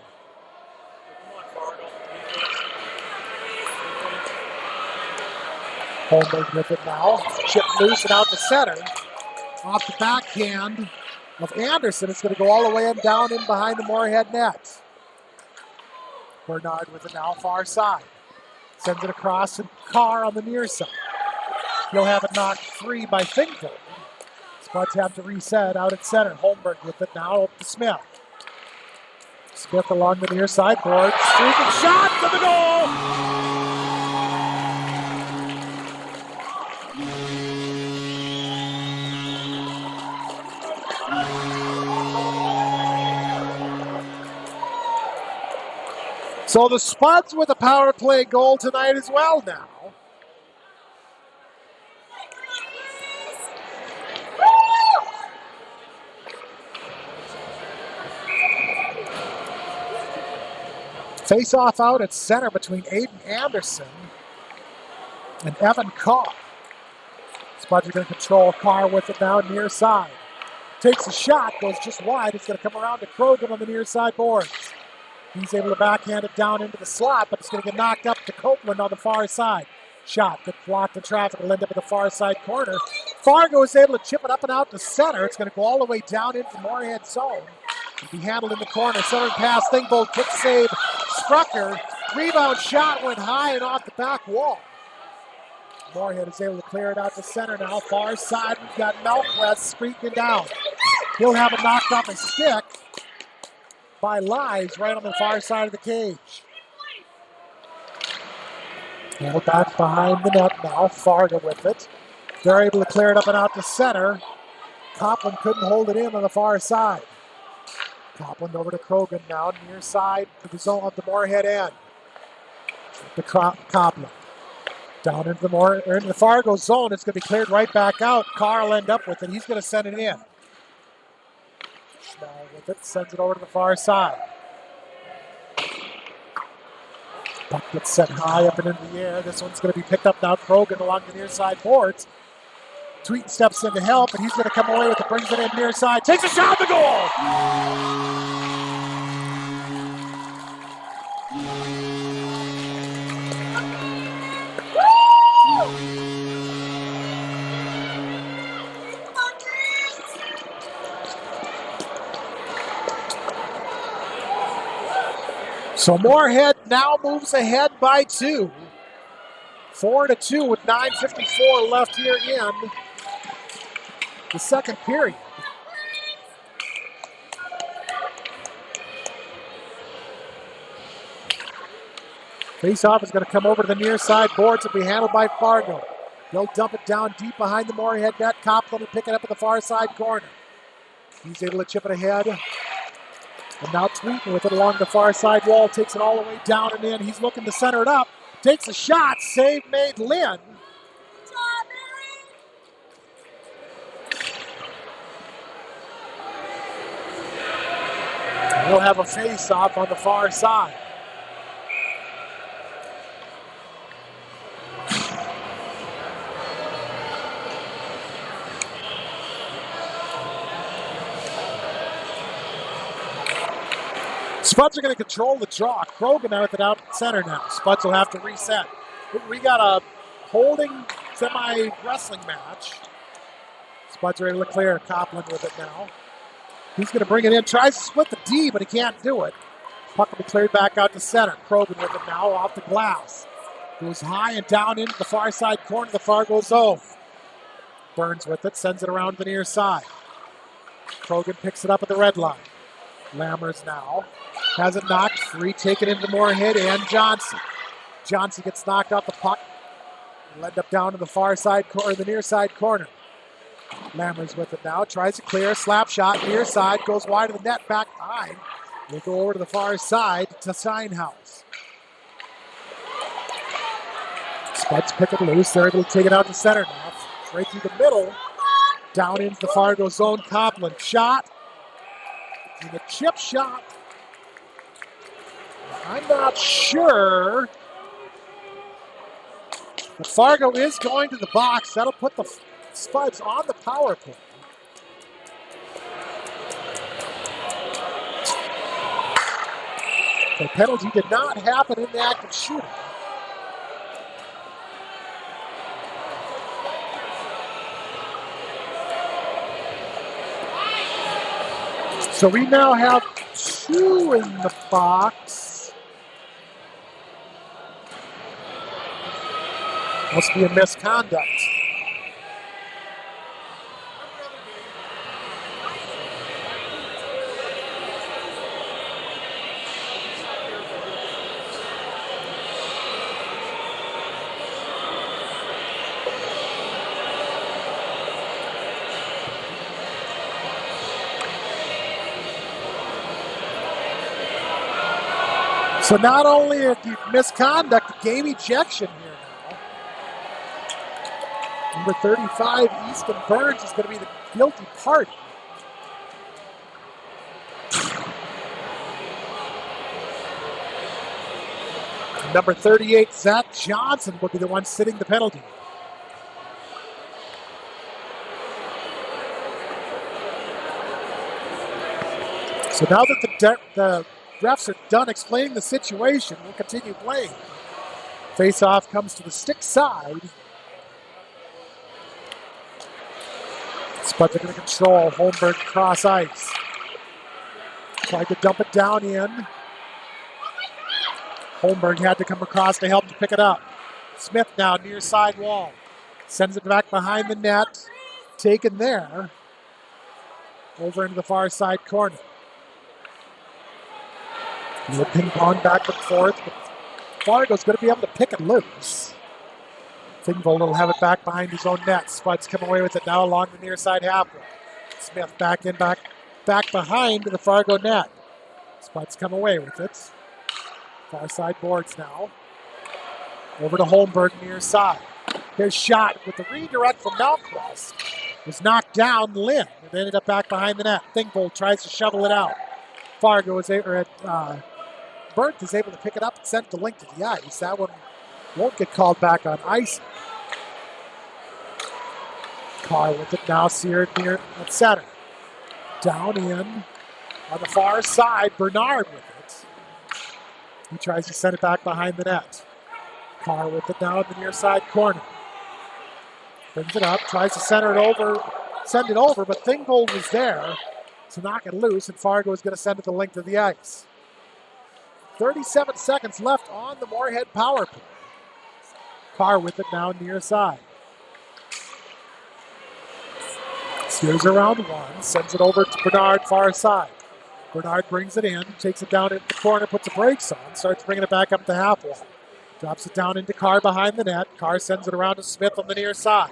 Holmberg with it now. Chip loose and out to center. Off the backhand of Anderson. It's going to go all the way and down in behind the Moorhead net. Bernard with it now, far side. Sends it across to Carr on the near side. He'll have it knocked free by Thingfield. Spuds have to reset out at center. Holmberg with it now up to Smith. Smith along the near side board. Streaking shot to the goal! So the Spuds with a power play goal tonight as well now. Face-off out at center between Aiden Anderson and Evan Carr. Spuds are going to control Carr with it now near side. Takes a shot, goes just wide. It's going to come around to Krogan on the near side boards. He's able to backhand it down into the slot, but it's going to get knocked up to Copeland on the far side. Shot that blocked the traffic will end up in the far side corner. Fargo is able to chip it up and out to center. It's going to go all the way down into Moorhead zone. It'll be handled in the corner. Center pass, Thingvold, quick save. Sprucker, rebound shot went high and off the back wall. Moorhead is able to clear it out to center now. Far side, we've got Melquest streaking down. He'll have it knocked off his stick by Lies right on the far side of the cage. Now back behind the net now. Fargo with it. They're able to clear it up and out to center. Copland couldn't hold it in on the far side. Copland over to Krogan now, near side to the zone of the Moorhead end. The Copland. Down into the Fargo zone. It's going to be cleared right back out. Carr will end up with it. He's going to send it in. Schnall with it. Sends it over to the far side. Puck gets set high up and into the air. This one's going to be picked up now. Krogan along the near side boards. Tweeten steps in to help, and he's going to come away with it. Brings it in near side. Takes a shot at the goal! So Moorhead now moves ahead by 2. 4-2 with 9:54 left here in the second period. Face-off is going to come over to the near side boards. It'll be handled by Fargo. They'll dump it down deep behind the Moorhead net. Copland will pick it up at the far side corner. He's able to chip it ahead. And now Tweeten with it along the far side wall. Takes it all the way down and in. He's looking to center it up. Takes a shot. Save made Lynn. We'll have a face-off on the far side. Spuds are going to control the draw. Krogan with it out at center now. Spuds will have to reset. We got a holding semi-wrestling match. Spuds are able to clear. Copland with it now. He's going to bring it in. Tries to split the D, but he can't do it. Puck will be cleared back out to center. Krogan with it now off the glass. Goes high and down into the far side corner of the Fargo zone. Burns with it. Sends it around the near side. Krogan picks it up at the red line. Lammers now. Has it knocked free, taken into Moorhead and Johnson. Johnson gets knocked off the puck. He'll end up down to the far side corner, the near side corner. Lammers with it now, tries to clear, slap shot, near side, goes wide of the net, back behind. We'll go over to the far side to Steinhaus. Spuds pick it loose, they're able to take it out to center now. Right through the middle, down into the Fargo zone. Copland shot, and a chip shot. I'm not sure. But Fargo is going to the box. That'll put the Spuds on the power play. The penalty did not happen in the act of shooting. So we now have 2 in the box. Must be a misconduct. So not only a misconduct, a game ejection here now. Number 35, Easton Burns, is going to be the guilty party. Number 38, Zach Johnson, will be the one sitting the penalty. So now that the refs are done explaining the situation, we'll continue playing. Face-off comes to the stick side. Spuds are going to control. Holmberg cross ice. Tried to dump it down in. Holmberg had to come across to help to pick it up. Smith now near side wall. Sends it back behind the net. Taken there. Over into the far side corner. A little ping pong back and forth, but Fargo's going to be able to pick it loose. Thingvold will have it back behind his own net. Spuds come away with it now along the near side half wall. Smith back behind the Fargo net. Spuds come away with it. Far side boards now. Over to Holmberg near side. His shot with the redirect from Malquist was knocked down Lynn. It ended up back behind the net. Thingvold tries to shovel it out. Fargo is Burnt is able to pick it up and send the link to the ice. That one won't get called back on ice. Carr with it now, seared near at center. Down in on the far side, Bernard with it. He tries to send it back behind the net. Carr with it now in the near side corner. Brings it up, tries to send it over, but Thingvold was there to knock it loose, and Fargo is going to send it the length of the ice. 37 seconds left on the Moorhead power play. Carr with it now near side. Steers around one, sends it over to Bernard far side. Bernard brings it in, takes it down into the corner, puts the brakes on, starts bringing it back up the half wall. Drops it down into Carr behind the net. Carr sends it around to Smith on the near side.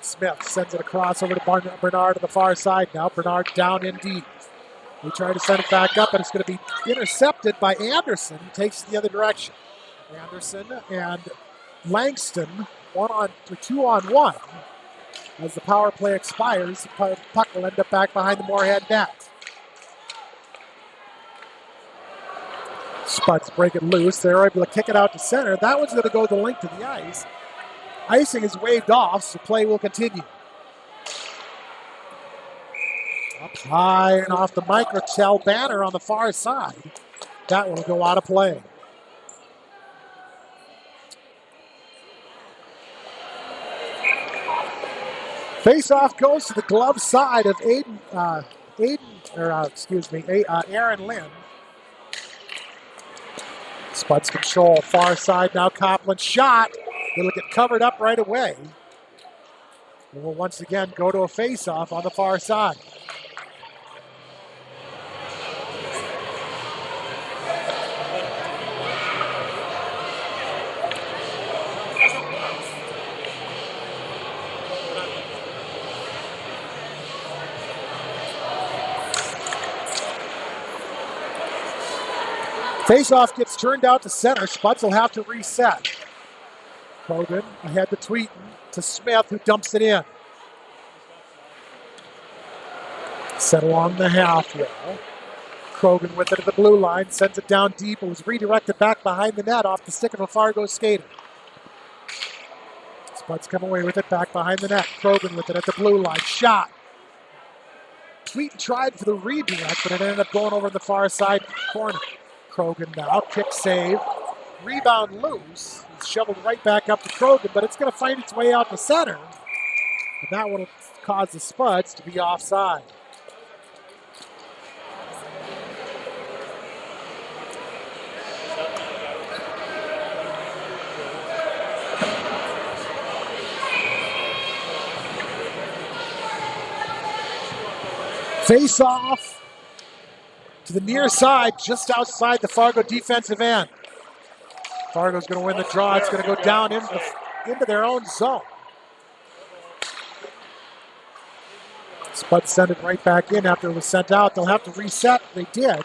Smith sends it across over to Bernard on the far side now. Bernard down in deep. They try to send it back up, and it's going to be intercepted by Anderson, who takes it the other direction. Anderson and Langston, 2-on-1. As the power play expires, the puck will end up back behind the Moorhead net. Spuds break it loose. They're able to kick it out to center. That one's going to go the length of the ice. Icing is waved off, so play will continue. Up high and off the Microtel banner on the far side. That one will go out of play. Face-off goes to the glove side of Aaron Lynn. Spuds control, far side now. Copland shot. It'll get covered up right away. And we'll once again go to a face-off on the far side. Face-off gets turned out to center. Spuds will have to reset. Krogan ahead to Tweeten, to Smith, who dumps it in. Set along the half wall. Krogan with it at the blue line, sends it down deep. It was redirected back behind the net off the stick of a Fargo skater. Spuds come away with it back behind the net. Krogan with it at the blue line. Shot. Tweeten tried for the redirect, but it ended up going over the far side corner. Krogan now, kick save. Rebound loose. It's shoveled right back up to Krogan, but it's going to find its way out to center. And that will cause the Spuds to be offside. Face off to the near side, just outside the Fargo defensive end. Fargo's going to win the draw. It's going to go down into their own zone. Spuds send it right back in after it was sent out. They'll have to reset. They did.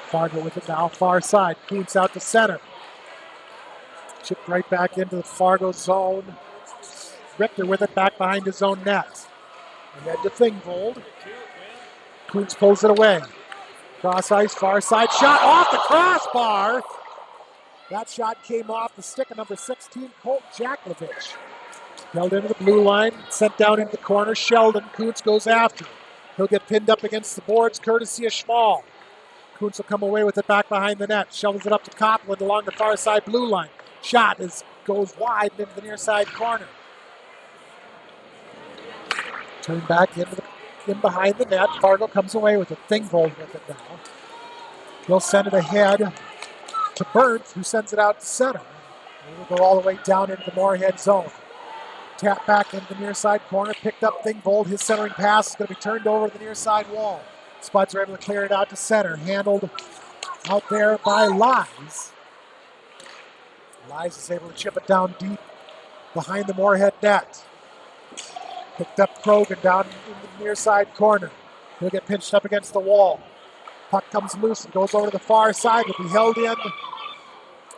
Fargo with it now, far side. Kuntz out to center. Chipped right back into the Fargo zone. Richter with it back behind his own net. Ahead to Thingvold. Kuntz pulls it away. Cross ice, far side shot off the crossbar. That shot came off the stick of number 16, Colt Jaklovich. Held into the blue line, sent down into the corner. Sheldon, Kuntz goes after him. He'll get pinned up against the boards, courtesy of Schmal. Kuntz will come away with it back behind the net. Shovels it up to Copland along the far side blue line. Shot goes wide into the near side corner. Turn back in behind the net. Fargo comes away with it. Thingvold with it now. He'll send it ahead to Burns, who sends it out to center. We'll go all the way down into the Moorhead zone. Tap back into the near side corner. Picked up Thingvold. His centering pass is going to be turned over to the near side wall. Spuds are able to clear it out to center. Handled out there by Lies. Lies is able to chip it down deep behind the Moorhead net. Picked up Krogan down in the near side corner. He'll get pinched up against the wall. Puck comes loose and goes over to the far side. Will be held in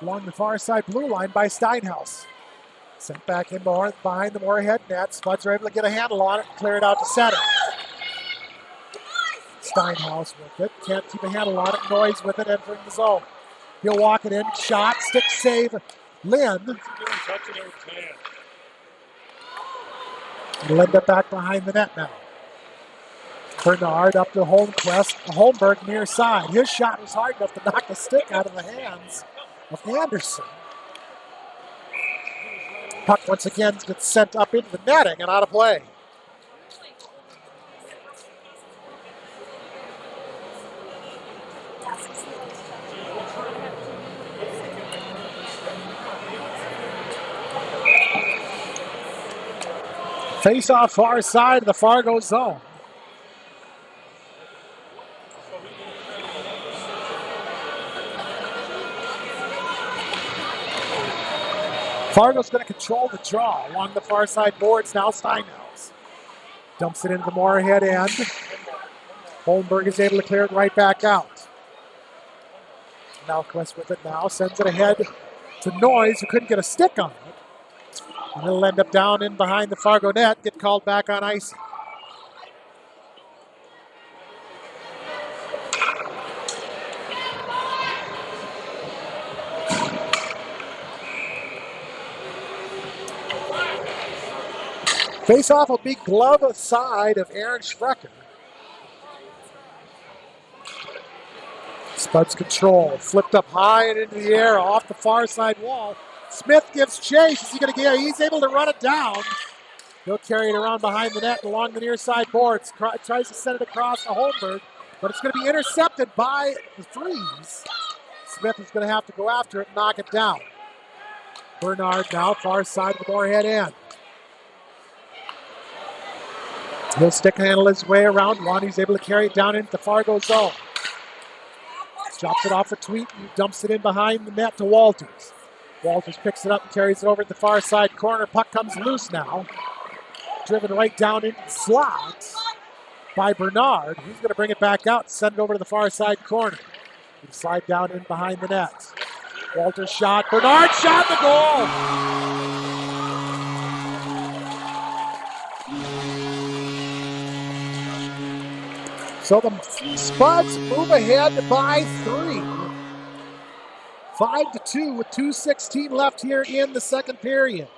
along the far side blue line by Steinhaus. Sent back in behind the Moorhead net. Spuds are able to get a handle on it and clear it out to center. Steinhaus with it. Can't keep a handle on it. Noise with it entering the zone. He'll walk it in. Shot. Stick save. Lynn. He'll end up back behind the net now. Bernard up to Holmquist. Holmberg near side. His shot was hard enough to knock the stick out of the hands of Anderson. Puck once again gets sent up into the netting and out of play. Face off far side of the Fargo zone. Fargo's going to control the draw along the far side boards now. Steinhaus dumps it into the Moorhead end. Holmberg is able to clear it right back out. Malquist with it now, sends it ahead to Noyes, who couldn't get a stick on it. And he'll end up down in behind the Fargo net, get called back on ice. Face-off will be glove side of Aaron Schrecker. Spuds control, flipped up high and into the air, off the far side wall. Smith gives chase. Is he going to get? He's able to run it down. He'll carry it around behind the net and along the near side boards. Tries to send it across to Holmberg, but it's going to be intercepted by the Freeze. Smith is going to have to go after it and knock it down. Bernard now, far side of the Moorhead end. He'll stick handle his way around one. He's able to carry it down into the Fargo zone. Drops it off a tweet and dumps it in behind the net to Walters. Walters picks it up and carries it over to the far side corner. Puck comes loose now. Driven right down into the slot by Bernard. He's going to bring it back out and send it over to the far side corner. He'll slide down in behind the net. Walters shot. Bernard shot the goal. So the Spuds move ahead by 3. 5-2 with 2:16 left here in the second period.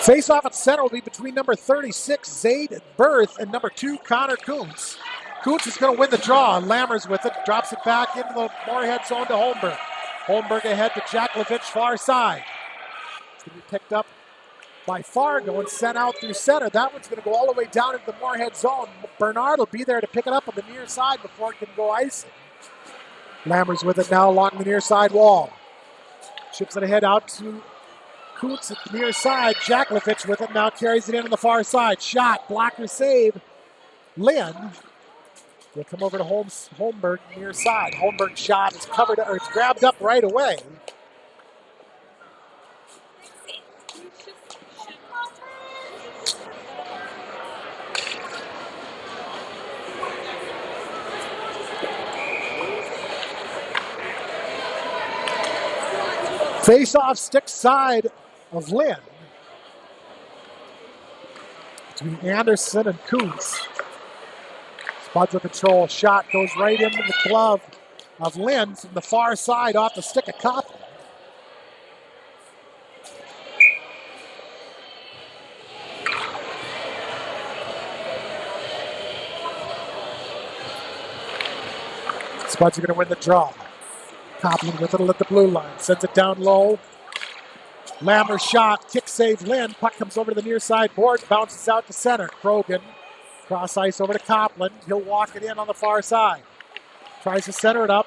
Face-off at center will be between number 36, Zaid Berth, and number 2, Connor Kuntz. Kuntz is going to win the draw. Lammers with it. Drops it back into the Moorhead zone to Holmberg. Holmberg ahead to Jaklovich, far side. It's going to be picked up by Fargo and sent out through center. That one's going to go all the way down into the Moorhead zone. Bernard will be there to pick it up on the near side before it can go icing. Lammers with it now along the near side wall. Chips it ahead out to Kuntz at the near side. Jaklevich with it now carries it in on the far side. Shot, blocker save. Lynn will come over to Holmberg near side. Holmberg's shot is covered, or it's grabbed up right away. Face-off stick side of Lynn between Anderson and Kuntz. Spuds with control. Shot goes right into the glove of Lynn from the far side off the stick of Copley. Spuds are going to win the draw. Copley with it at the blue line. Sends it down low. Lammer shot. Kick save Lynn. Puck comes over to the near side board. Bounces out to center. Krogan. Cross ice over to Copland. He'll walk it in on the far side. Tries to center it up.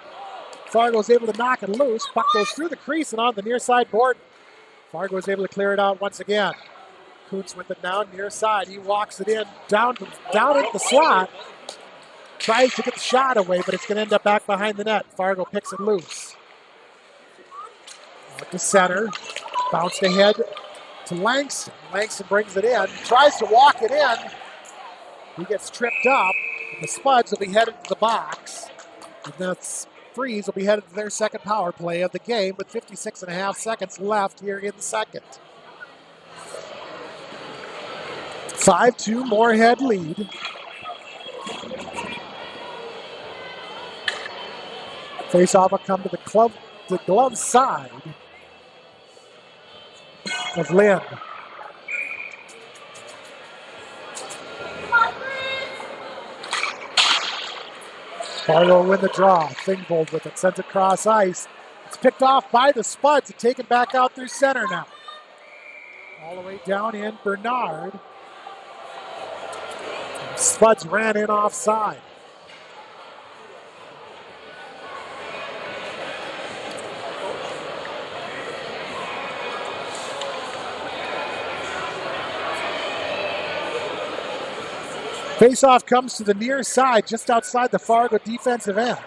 Fargo's able to knock it loose. Puck goes through the crease and on the near side board. Fargo is able to clear it out once again. Kuntz with it now near side. He walks it in down into the slot. Tries to get the shot away, but it's going to end up back behind the net. Fargo picks it loose. Out to center. Bounced ahead to Langston. Langston brings it in. Tries to walk it in. He gets tripped up. The Spuds will be headed to the box. And the Freeze will be headed to their second power play of the game with 56.5 seconds left here in the second. 5-2 Moorhead lead. Face-off will come to the glove side of Lynn. Fargo will win the draw. Thingvold with it, sends it across ice. It's picked off by the Spuds and taken back out through center now. All the way down in Bernard. Spuds ran in offside. Faceoff comes to the near side, just outside the Fargo defensive end.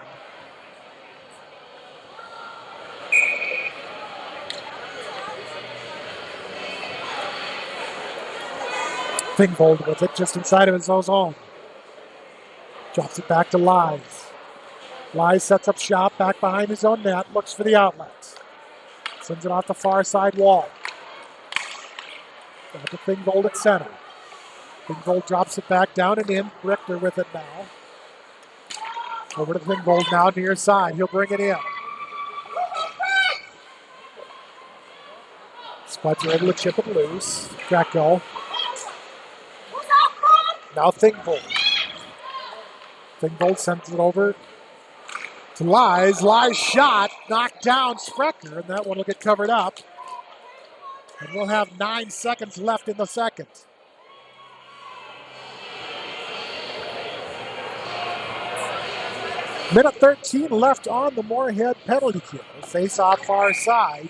Thingvold with it, just inside of his own zone. Drops it back to Lies. Lies sets up shop back behind his own net, looks for the outlet. Sends it off the far side wall. Back to Thingvold at center. Thingvold drops it back down and in. Richter with it now. Over to Thingvold now near side. He'll bring it in. Spuds are able to chip it loose. Greco. Now Thingvold. Thingvold sends it over to Lies. Lies shot. Knocked down Sprecher, and that one will get covered up. And we'll have 9 seconds left in the second. Minute 13 left on the Moorhead penalty kill. Face off far side.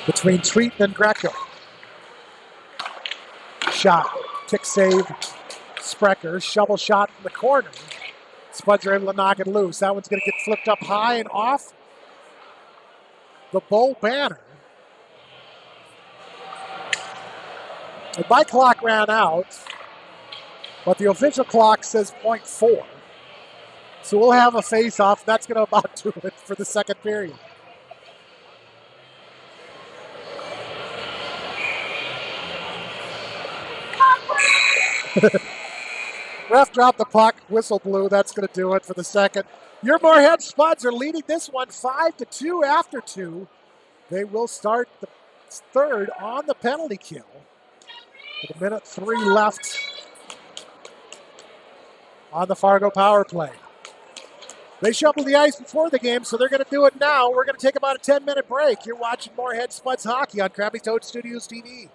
Between Treaton and Greco. Shot. Kick save. Sprecher. Shovel shot in the corner. Spuds are able to knock it loose. That one's going to get flipped up high and off the Bow banner. And my clock ran out, but the official clock says 0.4. So we'll have a face-off. That's going to about do it for the second period. Ref dropped the puck. Whistle blew. That's going to do it for the second. Your Moorhead Spuds are leading this one 5-2 after 2. They will start the third on the penalty kill. With a minute 3 left on the Fargo power play. They shoveled the ice before the game, so they're going to do it now. We're going to take about a 10-minute break. You're watching Moorhead Spuds Hockey on Krabby Toad Studios TV.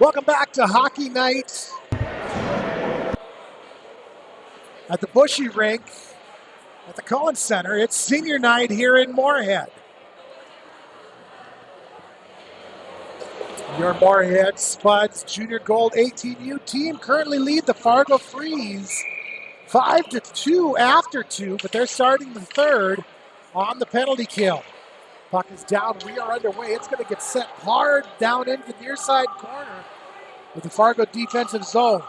Welcome back to Hockey Night at the Bushy Rink at the Collins Center. It's senior night here in Moorhead. Your Moorhead Spuds Junior Gold 18U team currently lead the Fargo Freeze 5-2 after 2, but they're starting the third on the penalty kill. Puck is down. We are underway. It's going to get set hard down into the near side corner with the Fargo defensive zone.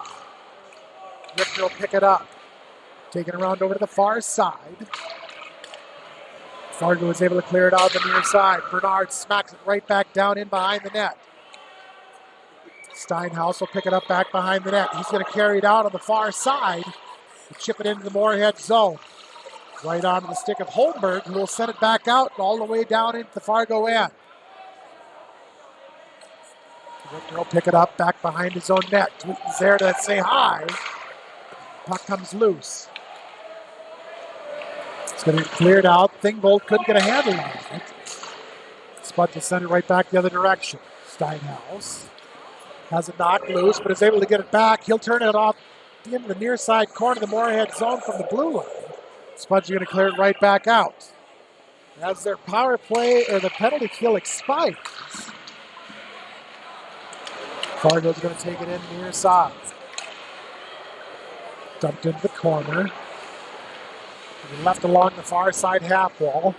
Richter will pick it up. Taking around over to the far side. Fargo is able to clear it out the near side. Bernard smacks it right back down in behind the net. Steinhaus will pick it up back behind the net. He's going to carry it out on the far side and chip it into the Moorhead zone. Right onto the stick of Holmberg, who will send it back out all the way down into the Fargo end. Richter will pick it up back behind his own net. Tweeten's there to say hi. Puck comes loose. It's going to be cleared out. Thingvold couldn't get a handle on it. Spuds will send it right back the other direction. Steinhaus has it knocked loose, but is able to get it back. He'll turn it off into the near side corner of the Moorhead zone from the blue line. Spuds are going to clear it right back out. As their power play or the penalty kill expires, Fargo's going to take it in near side. Dumped into the corner. Left along the far side half wall.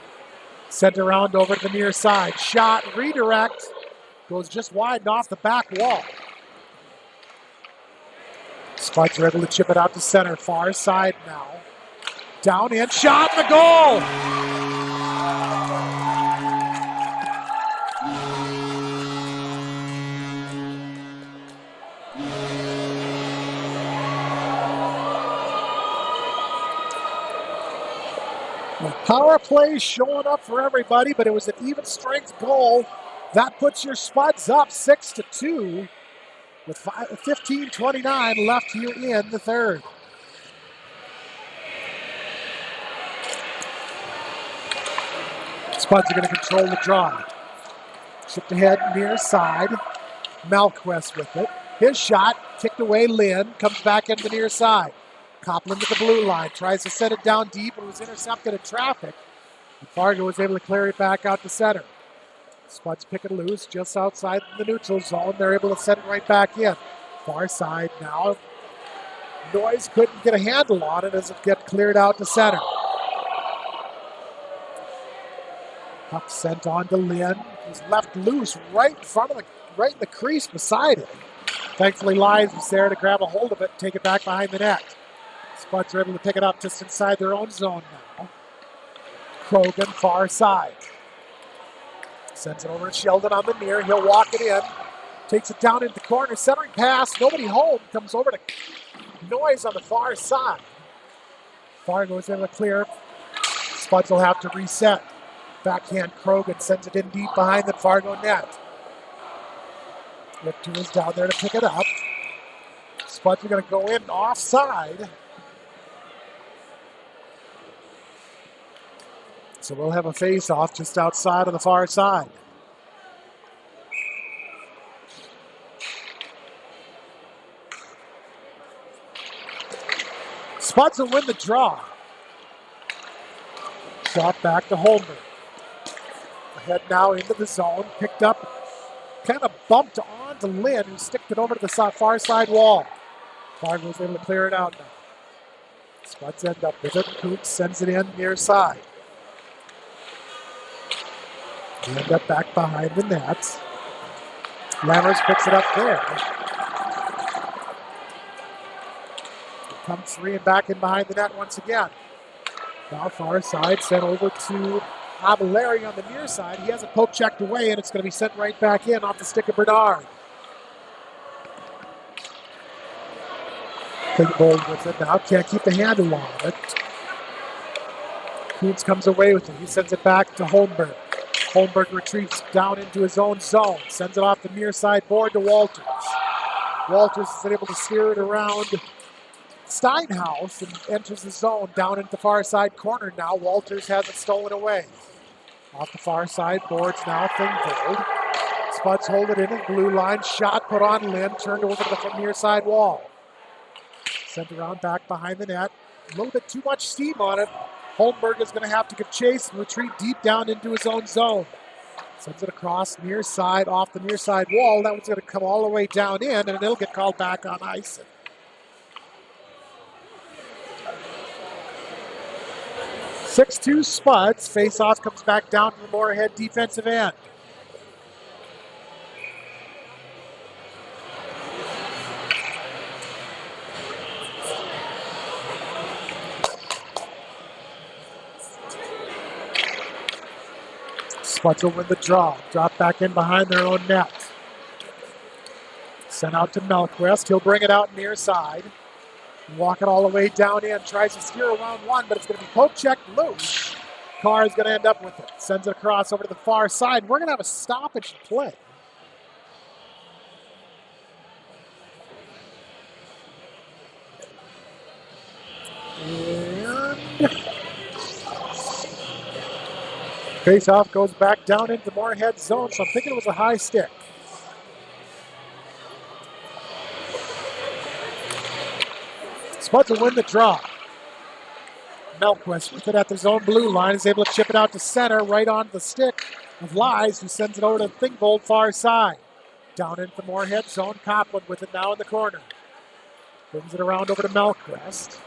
Sent around over to the near side. Shot, redirect. Goes just wide and off the back wall. Spuds are able to chip it out to center. Far side now. Down in, shot, and the goal! Power play showing up for everybody, but it was an even strength goal. That puts your Spuds up 6-2 with 15:29 left here in the third. Spuds are going to control the draw. Chipped ahead near side. Malquest with it. His shot ticked away. Lynn comes back into the near side. Copland to the blue line. Tries to set it down deep and was intercepted in traffic. And Fargo was able to clear it back out to center. Spuds pick it loose just outside the neutral zone. They're able to set it right back in. Far side now. Noyes couldn't get a handle on it as it gets cleared out to center. Puck sent on to Lynn. He's left loose right in the crease beside him. Thankfully, Lyons was there to grab a hold of it and take it back behind the net. Spuds are able to pick it up just inside their own zone now. Krogan, far side. Sends it over to Sheldon on the near. He'll walk it in. Takes it down into the corner. Centering pass. Nobody home. Comes over to Noyes on the far side. Fargo is able to clear. Spuds will have to reset. Backhand Krogan sends it in deep behind the Fargo net. Richter is down there to pick it up. Spuds are going to go in offside. So we'll have a face-off just outside of the far side. Spuds will win the draw. Shot back to Holmberg. Ahead now into the zone. Picked up, kind of bumped onto Lynn, who sticked it over to the far side wall. Fargo was able to clear it out now. Spuds end up with it. Coots sends it in near side. They end up back behind the net. Lammers picks it up there. Comes free and back in behind the net once again. Now far side, sent over to Abeleri on the near side. He has it poke checked away, and it's going to be sent right back in off the stick of Bernard. Thingvold with it now. Can't keep the handle on it. Kuntz comes away with it. He sends it back to Holmberg. Holmberg retreats down into his own zone. Sends it off the near side board to Walters. Walters is able to steer it around Steinhaus and enters the zone down into the far side corner now. Walters has it stolen away. Off the far side boards now, Thingvold. Spuds hold it in the blue line. Shot put on Lynn. Turned over to the near side wall. Sent around back behind the net. A little bit too much steam on it. Holmberg is going to have to give chase and retreat deep down into his own zone. Sends it across near side, off the near side wall. That one's going to come all the way down in, and it'll get called back on ice. 6-2 Spuds. Face-off comes back down to the Moorhead defensive end. Spuds will win the draw. Drop back in behind their own net. Sent out to Melquist. He'll bring it out near side. Walk it all the way down in. Tries to steer around one, but it's going to be poke checked loose. Carr is going to end up with it. Sends it across over to the far side. We're going to have a stoppage play. And face-off goes back down into Moorhead zone, so I'm thinking it was a high stick. Spuds will win the draw. Melquist with it at the zone blue line is able to chip it out to center, right on the stick of Lies, who sends it over to Thingvold far side. Down into the Moorhead zone. Copland with it now in the corner. Brings it around over to Melquist.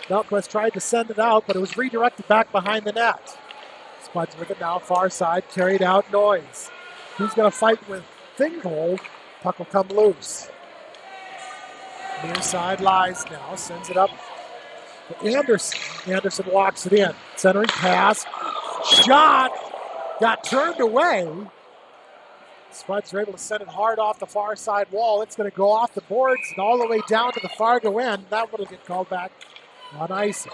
Melquist tried to send it out, but it was redirected back behind the net. Spuds with it now, far side, carried out Noise. Who's going to fight with Thingvold? Puck will come loose. Near side Lies now, sends it up to Anderson. Anderson walks it in. Centering pass. Shot! Got turned away. Spuds are able to send it hard off the far side wall. It's going to go off the boards and all the way down to the Fargo end. That one will get called back on ice.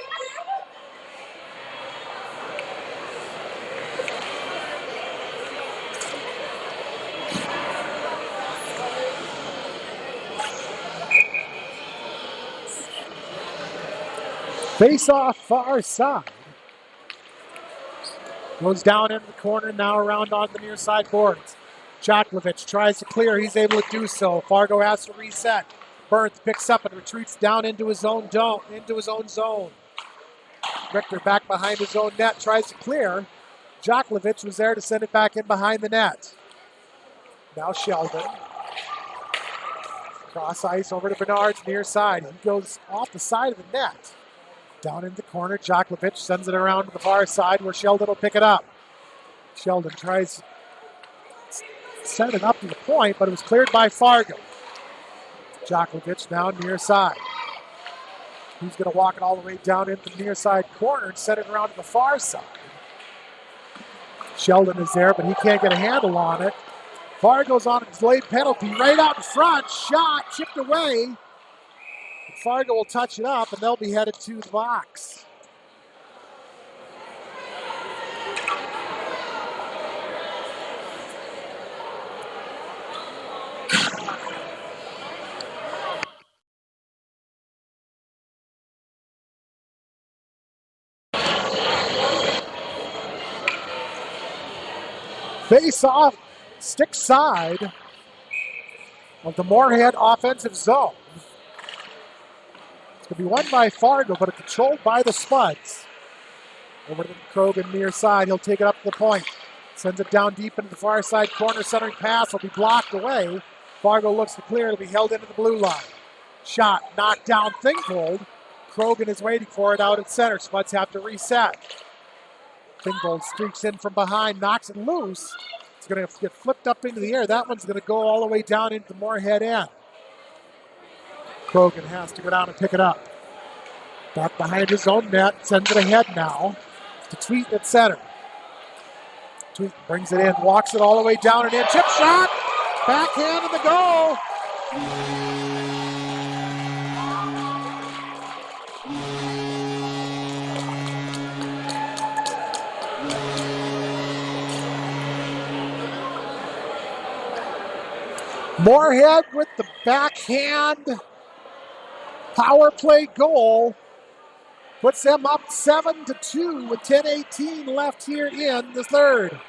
Face off far side. Goes down in the corner, now around on the near side boards. Jaklevich tries to clear. He's able to do so. Fargo has to reset. Burns picks up and retreats down into his own zone. Richter back behind his own net, tries to clear. Jaklevich was there to send it back in behind the net. Now Sheldon. Cross ice over to Bernard's near side. He goes off the side of the net. Down in the corner, Jaklevich sends it around to the far side where Sheldon will pick it up. Sheldon tries to send it up to the point, but it was cleared by Fargo. Jaklevich now near side. He's going to walk it all the way down into the near side corner and send it around to the far side. Sheldon is there, but he can't get a handle on it. Fargo's on a delayed penalty right out in front. Shot, chipped away. Fargo will touch it up, and they'll be headed to the box. Face off, stick side of the Moorhead offensive zone. It's going to be won by Fargo, but it's controlled by the Spuds. Over to Krogan near side. He'll take it up to the point. Sends it down deep into the far side corner. Centering pass will be blocked away. Fargo looks to clear. It'll be held into the blue line. Shot, knocked down Thingvold. Krogan is waiting for it out at center. Spuds have to reset. Thingvold streaks in from behind, knocks it loose. It's going to get flipped up into the air. That one's going to go all the way down into the Moorhead end. Krogan has to go down and pick it up. Back behind his own net, sends it ahead now to Tweet at center. Tweet brings it in, walks it all the way down and in. Chip shot, backhand in the goal. Moorhead with the backhand power play goal puts them up 7-2 with 10:18 left here in the third.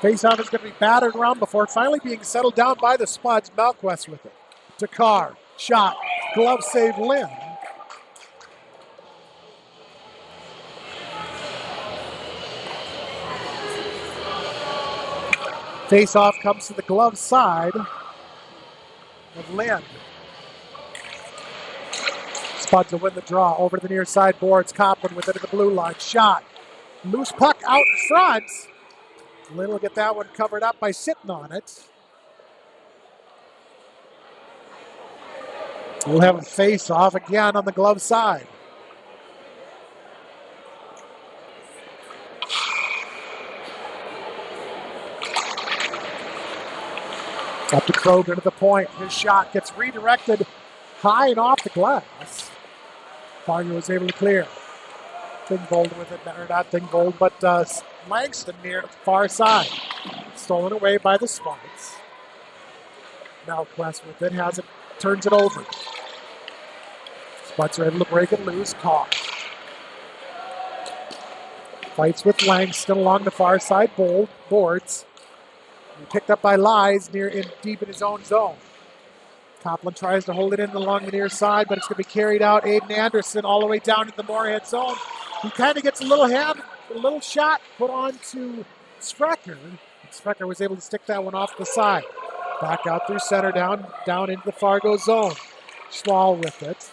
Faceoff is going to be battered around before finally being settled down by the Spuds. Malquest with it. To Carr. Shot. Glove save Lynn. Faceoff comes to the glove side of Lynn. Spuds will win the draw over to the near side boards. Coplin with it at the blue line. Shot. Loose puck out in front. Lynn will get that one covered up by sitting on it. We'll have a face-off again on the glove side. Up to Kroger to the point. His shot gets redirected high and off the glass. Fargo was able to clear. Thingvold with it, or not Thingvold, but Langston near the far side. Stolen away by the Spuds. Now Quest with it, has it, turns it over. Spuds are able to break it loose, caught. Fights with Langston along the far side boards. Picked up by Lies deep in his own zone. Coplin tries to hold it in along the near side, but it's going to be carried out. Aiden Anderson all the way down to the Moorhead zone. He kind of gets a little shot put on to Sprecher. Sprecher was able to stick that one off the side. Back out through center, down into the Fargo zone. Schwal with it.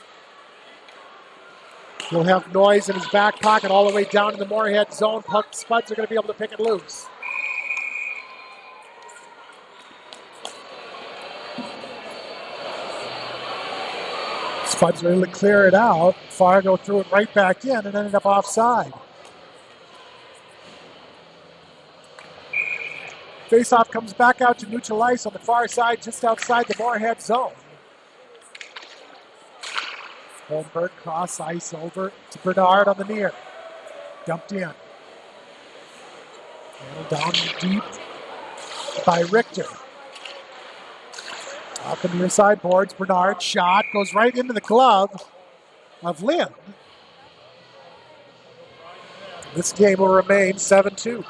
He'll have Noise in his back pocket all the way down in the Moorhead zone. Spuds are going to be able to pick it loose. Spuds were able to clear it out. Fargo threw it right back in and ended up offside. Faceoff comes back out to neutral ice on the far side, just outside the Moorhead zone. Holmberg cross ice over to Bernard on the near. Dumped in. Handled down deep by Richter. Off the near side boards, Bernard shot, goes right into the glove of Lynn. This game will remain 7-2.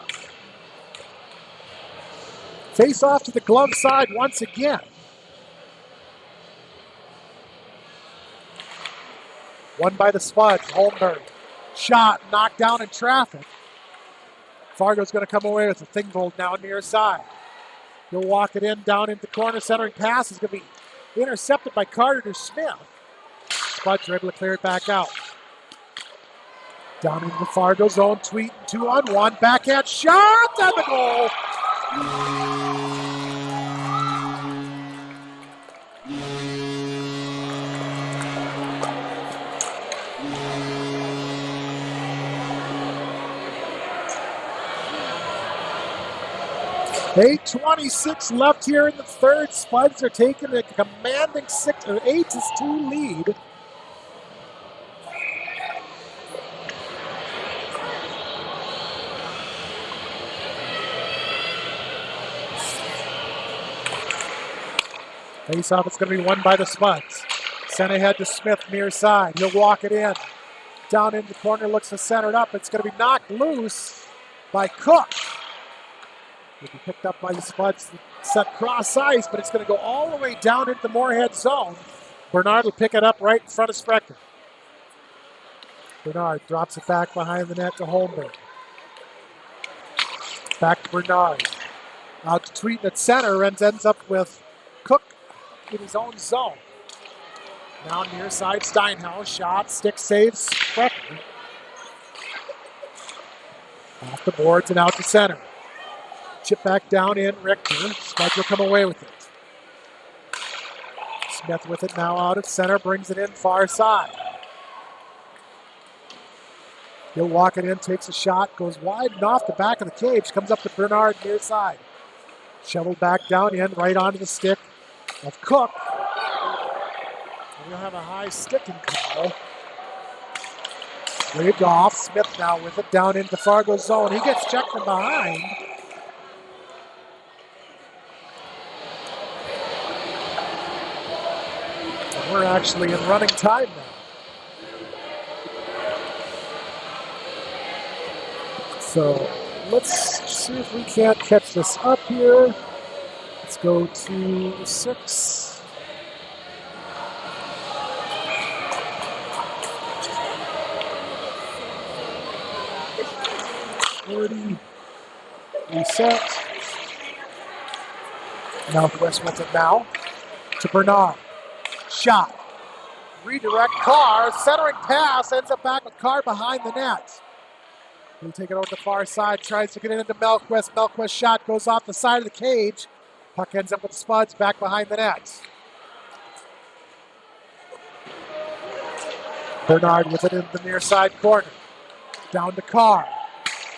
Face off to the glove side once again. Won by the Spuds. Holmberg. Shot, knocked down in traffic. Fargo's going to come away with a Thingvold now near side. He'll walk it in down into the corner. Centering pass is going to be intercepted by Carter to Smith. Spuds are able to clear it back out. Down into the Fargo zone. Tweet 2-on-1. Backhand shot and the goal. .8:26 left here in the third. Spuds are taking a commanding 8-2 lead. Face-off is going to be won by the Spuds. Sent ahead to Smith near side. He'll walk it in. Down in the corner, looks to center it up. It's going to be knocked loose by Cook. It'll be picked up by the Spuds. Set cross ice, but it's going to go all the way down into the Moorhead zone. Bernard will pick it up right in front of Sprecher. Bernard drops it back behind the net to Holmberg. Back to Bernard. Out to Tweeten at center and ends up with Cook in his own zone. Now near side, Steinhaus. Shot, stick saves, Sprecher. Off the boards and out to center. Chip back down in, Richter. Spuds will come away with it. Smith with it now out at center, brings it in far side. He'll walk it in, takes a shot, goes wide and off the back of the cage, comes up to Bernard near side. Shoveled back down in, right onto the stick of Cook. We'll have a high sticking call. Waved off, Smith now with it, down into Fargo zone. He gets checked from behind. We're actually in running time now. So let's see if we can't catch this up here. Let's go to 6. Reset. Northwest with it now to Bernard. Shot. Redirect Carr. Centering pass. Ends up back with Carr behind the net. He'll take it over the far side. Tries to get it into Melquist. Melquist shot goes off the side of the cage. Puck ends up with Spuds back behind the net. Bernard with it in the near side corner. Down to Carr.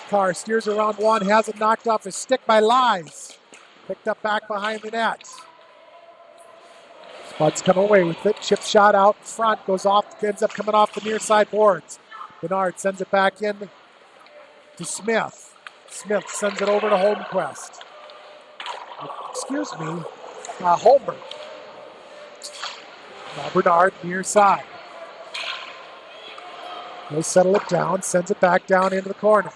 Carr steers around one. Has it knocked off his stick by Lies. Picked up back behind the net. Spuds come away with it. Chip shot out in front. Goes off. Ends up coming off the near side boards. Bernard sends it back in to Smith. Smith sends it over to Holmquist. Excuse me. Holmberg. Now Bernard near side. He'll settle it down. Sends it back down into the corner.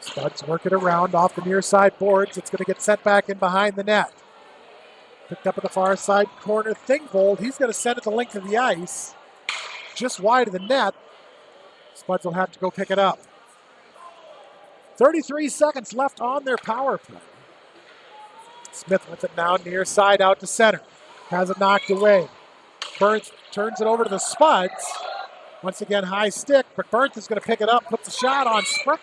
Spuds work it around off the near side boards. It's going to get sent back in behind the net. Picked up at the far side corner. Thingvold, he's going to send it the length of the ice. Just wide of the net. Spuds will have to go pick it up. 33 seconds left on their power play. Smith with it now near side out to center. Has it knocked away. Burns turns it over to the Spuds. Once again, high stick, but Burns is going to pick it up, puts the shot on Spricker.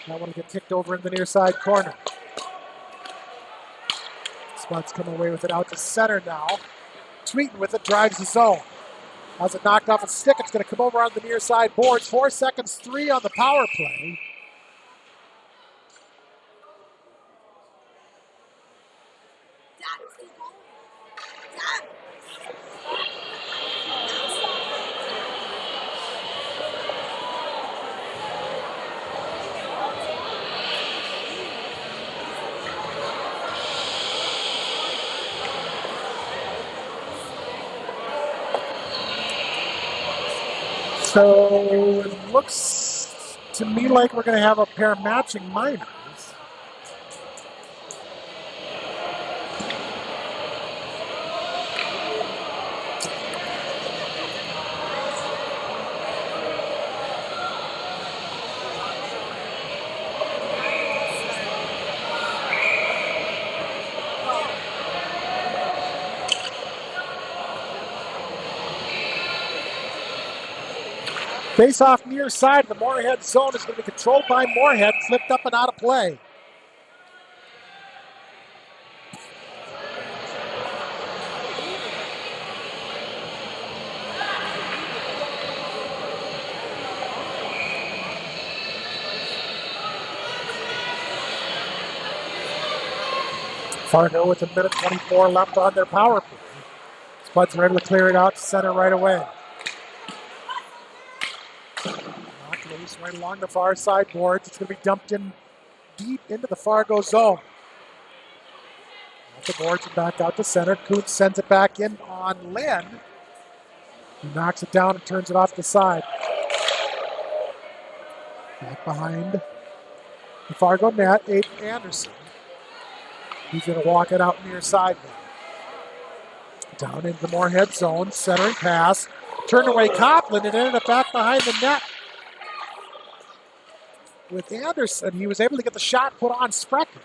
That one will get kicked over in the near side corner. Spuds come away with it out to center now. Tweeten with it, drives the zone. Has it knocked off a stick, it's going to come over on the near side boards. 4 seconds, 3 on the power play. So it looks to me like we're going to have a pair of matching minors. Face off near side of the Moorhead zone is going to be controlled by Moorhead, flipped up and out of play. Fargo with 1:24 left on their power play. Spuds are able to clear it out to center right away. Right along the far side boards. It's going to be dumped in deep into the Fargo zone. Off the boards and back out to center. Kuntz sends it back in on Lynn. He knocks it down and turns it off the side. Back behind the Fargo net, Aiden Anderson. He's going to walk it out near side now. Down into the Moorhead zone, centering pass. Turned away Copland and ended up back behind the net. With Anderson, he was able to get the shot put on Sprecher.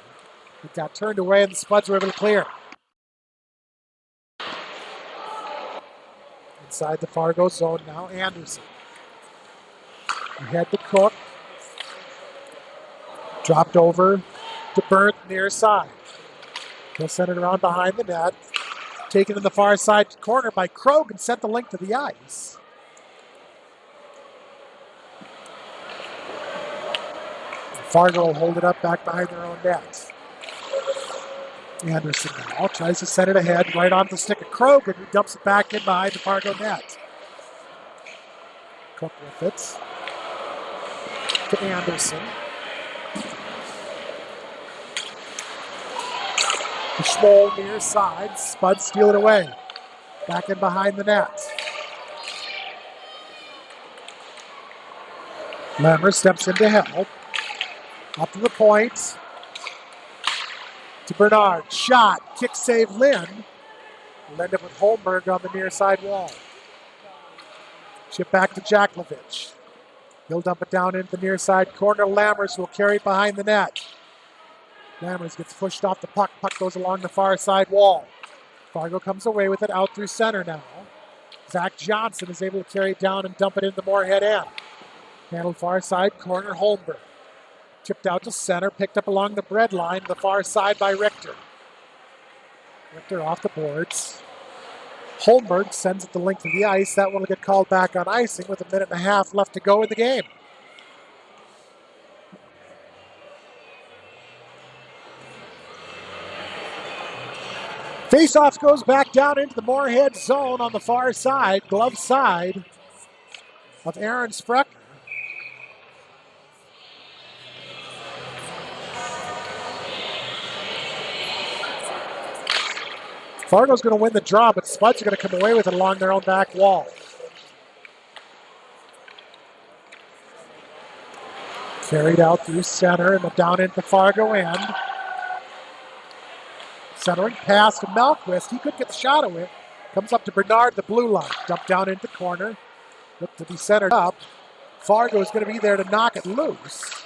It got turned away and the Spuds were able to clear. Inside the Fargo zone now, Anderson. Ahead to Cook. Dropped over to Burnt near side. He'll send it around behind the net. Taken in the far side corner by Krogh and sent the length of the ice. Fargo will hold it up back behind their own net. Anderson now tries to send it ahead, right on the stick of Krogh, and he dumps it back in behind the Fargo net. Cook with it to Anderson. The Schmoll near side, Spuds steal it away. Back in behind the net. Lammers steps into help. Up to the point. To Bernard. Shot. Kick save Lynn. We'll end up with Holmberg on the near side wall. Chip back to Jaklovich. He'll dump it down into the near side corner. Lammers will carry it behind the net. Lammers gets pushed off the puck. Puck goes along the far side wall. Fargo comes away with it out through center now. Zach Johnson is able to carry it down and dump it into the Moorhead end. Handled far side corner, Holmberg. Chipped out to center, picked up along the bread line, the far side by Richter. Richter off the boards. Holmberg sends it the length of the ice. That one will get called back on icing with a minute and a half left to go in the game. Faceoff goes back down into the Moorhead zone on the far side, glove side of Aaron Spreck. Fargo's going to win the draw, but Spuds are going to come away with it along their own back wall. Carried out through center and down into the Fargo end. Centering pass to Malquist. He could get the shot away. Comes up to Bernard, the blue line. Dumped down into the corner. Look to be centered up. Fargo is going to be there to knock it loose.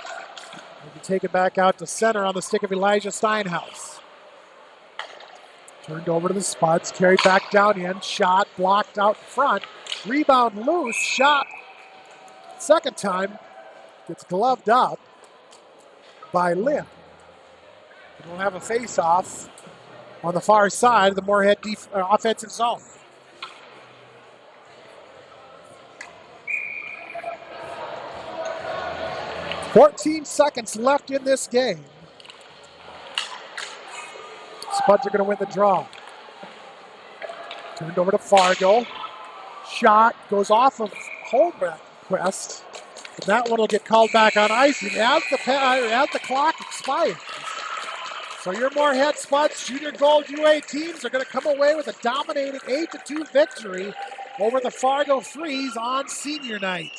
And to take it back out to center on the stick of Elijah Steinhaus. Turned over to the Spuds. Carried back down in. Shot blocked out front. Rebound loose. Shot. Second time. Gets gloved up by Lynn. And we'll have a face-off on the far side of the Moorhead offensive zone. "14 seconds left in this game. Spuds are going to win the draw. Turned over to Fargo. Shot goes off of Holmquist. That one will get called back on icing as the clock expires. So your Moorhead Spuds Junior Gold UA teams are going to come away with a dominating 8-2 victory over the Fargo Freeze on senior night.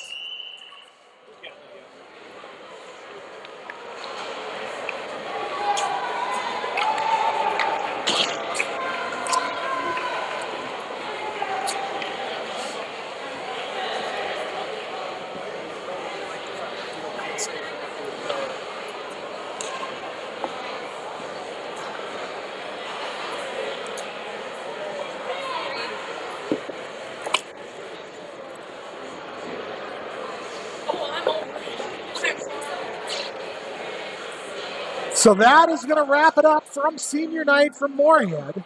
So that is going to wrap it up from senior night from Moorhead.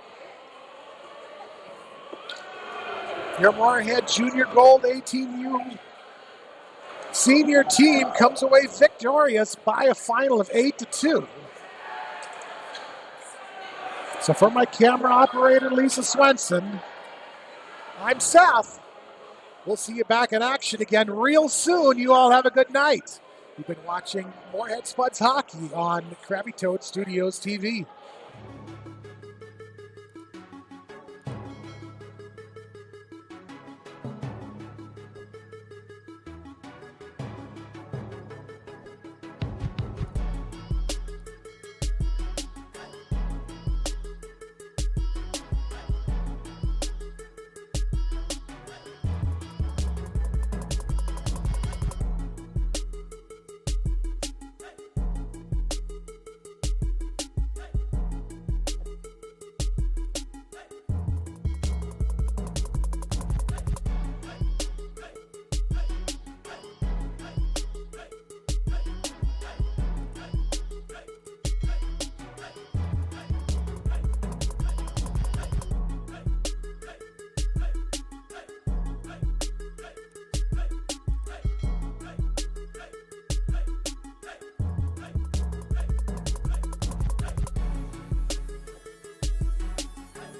Your Moorhead Junior Gold 18U senior team comes away victorious by a final of 8-2. So for my camera operator, Lisa Swenson, I'm Seth. We'll see you back in action again real soon. You all have a good night. You've been watching Moorhead Spuds Hockey on Krabby Toad Studios TV.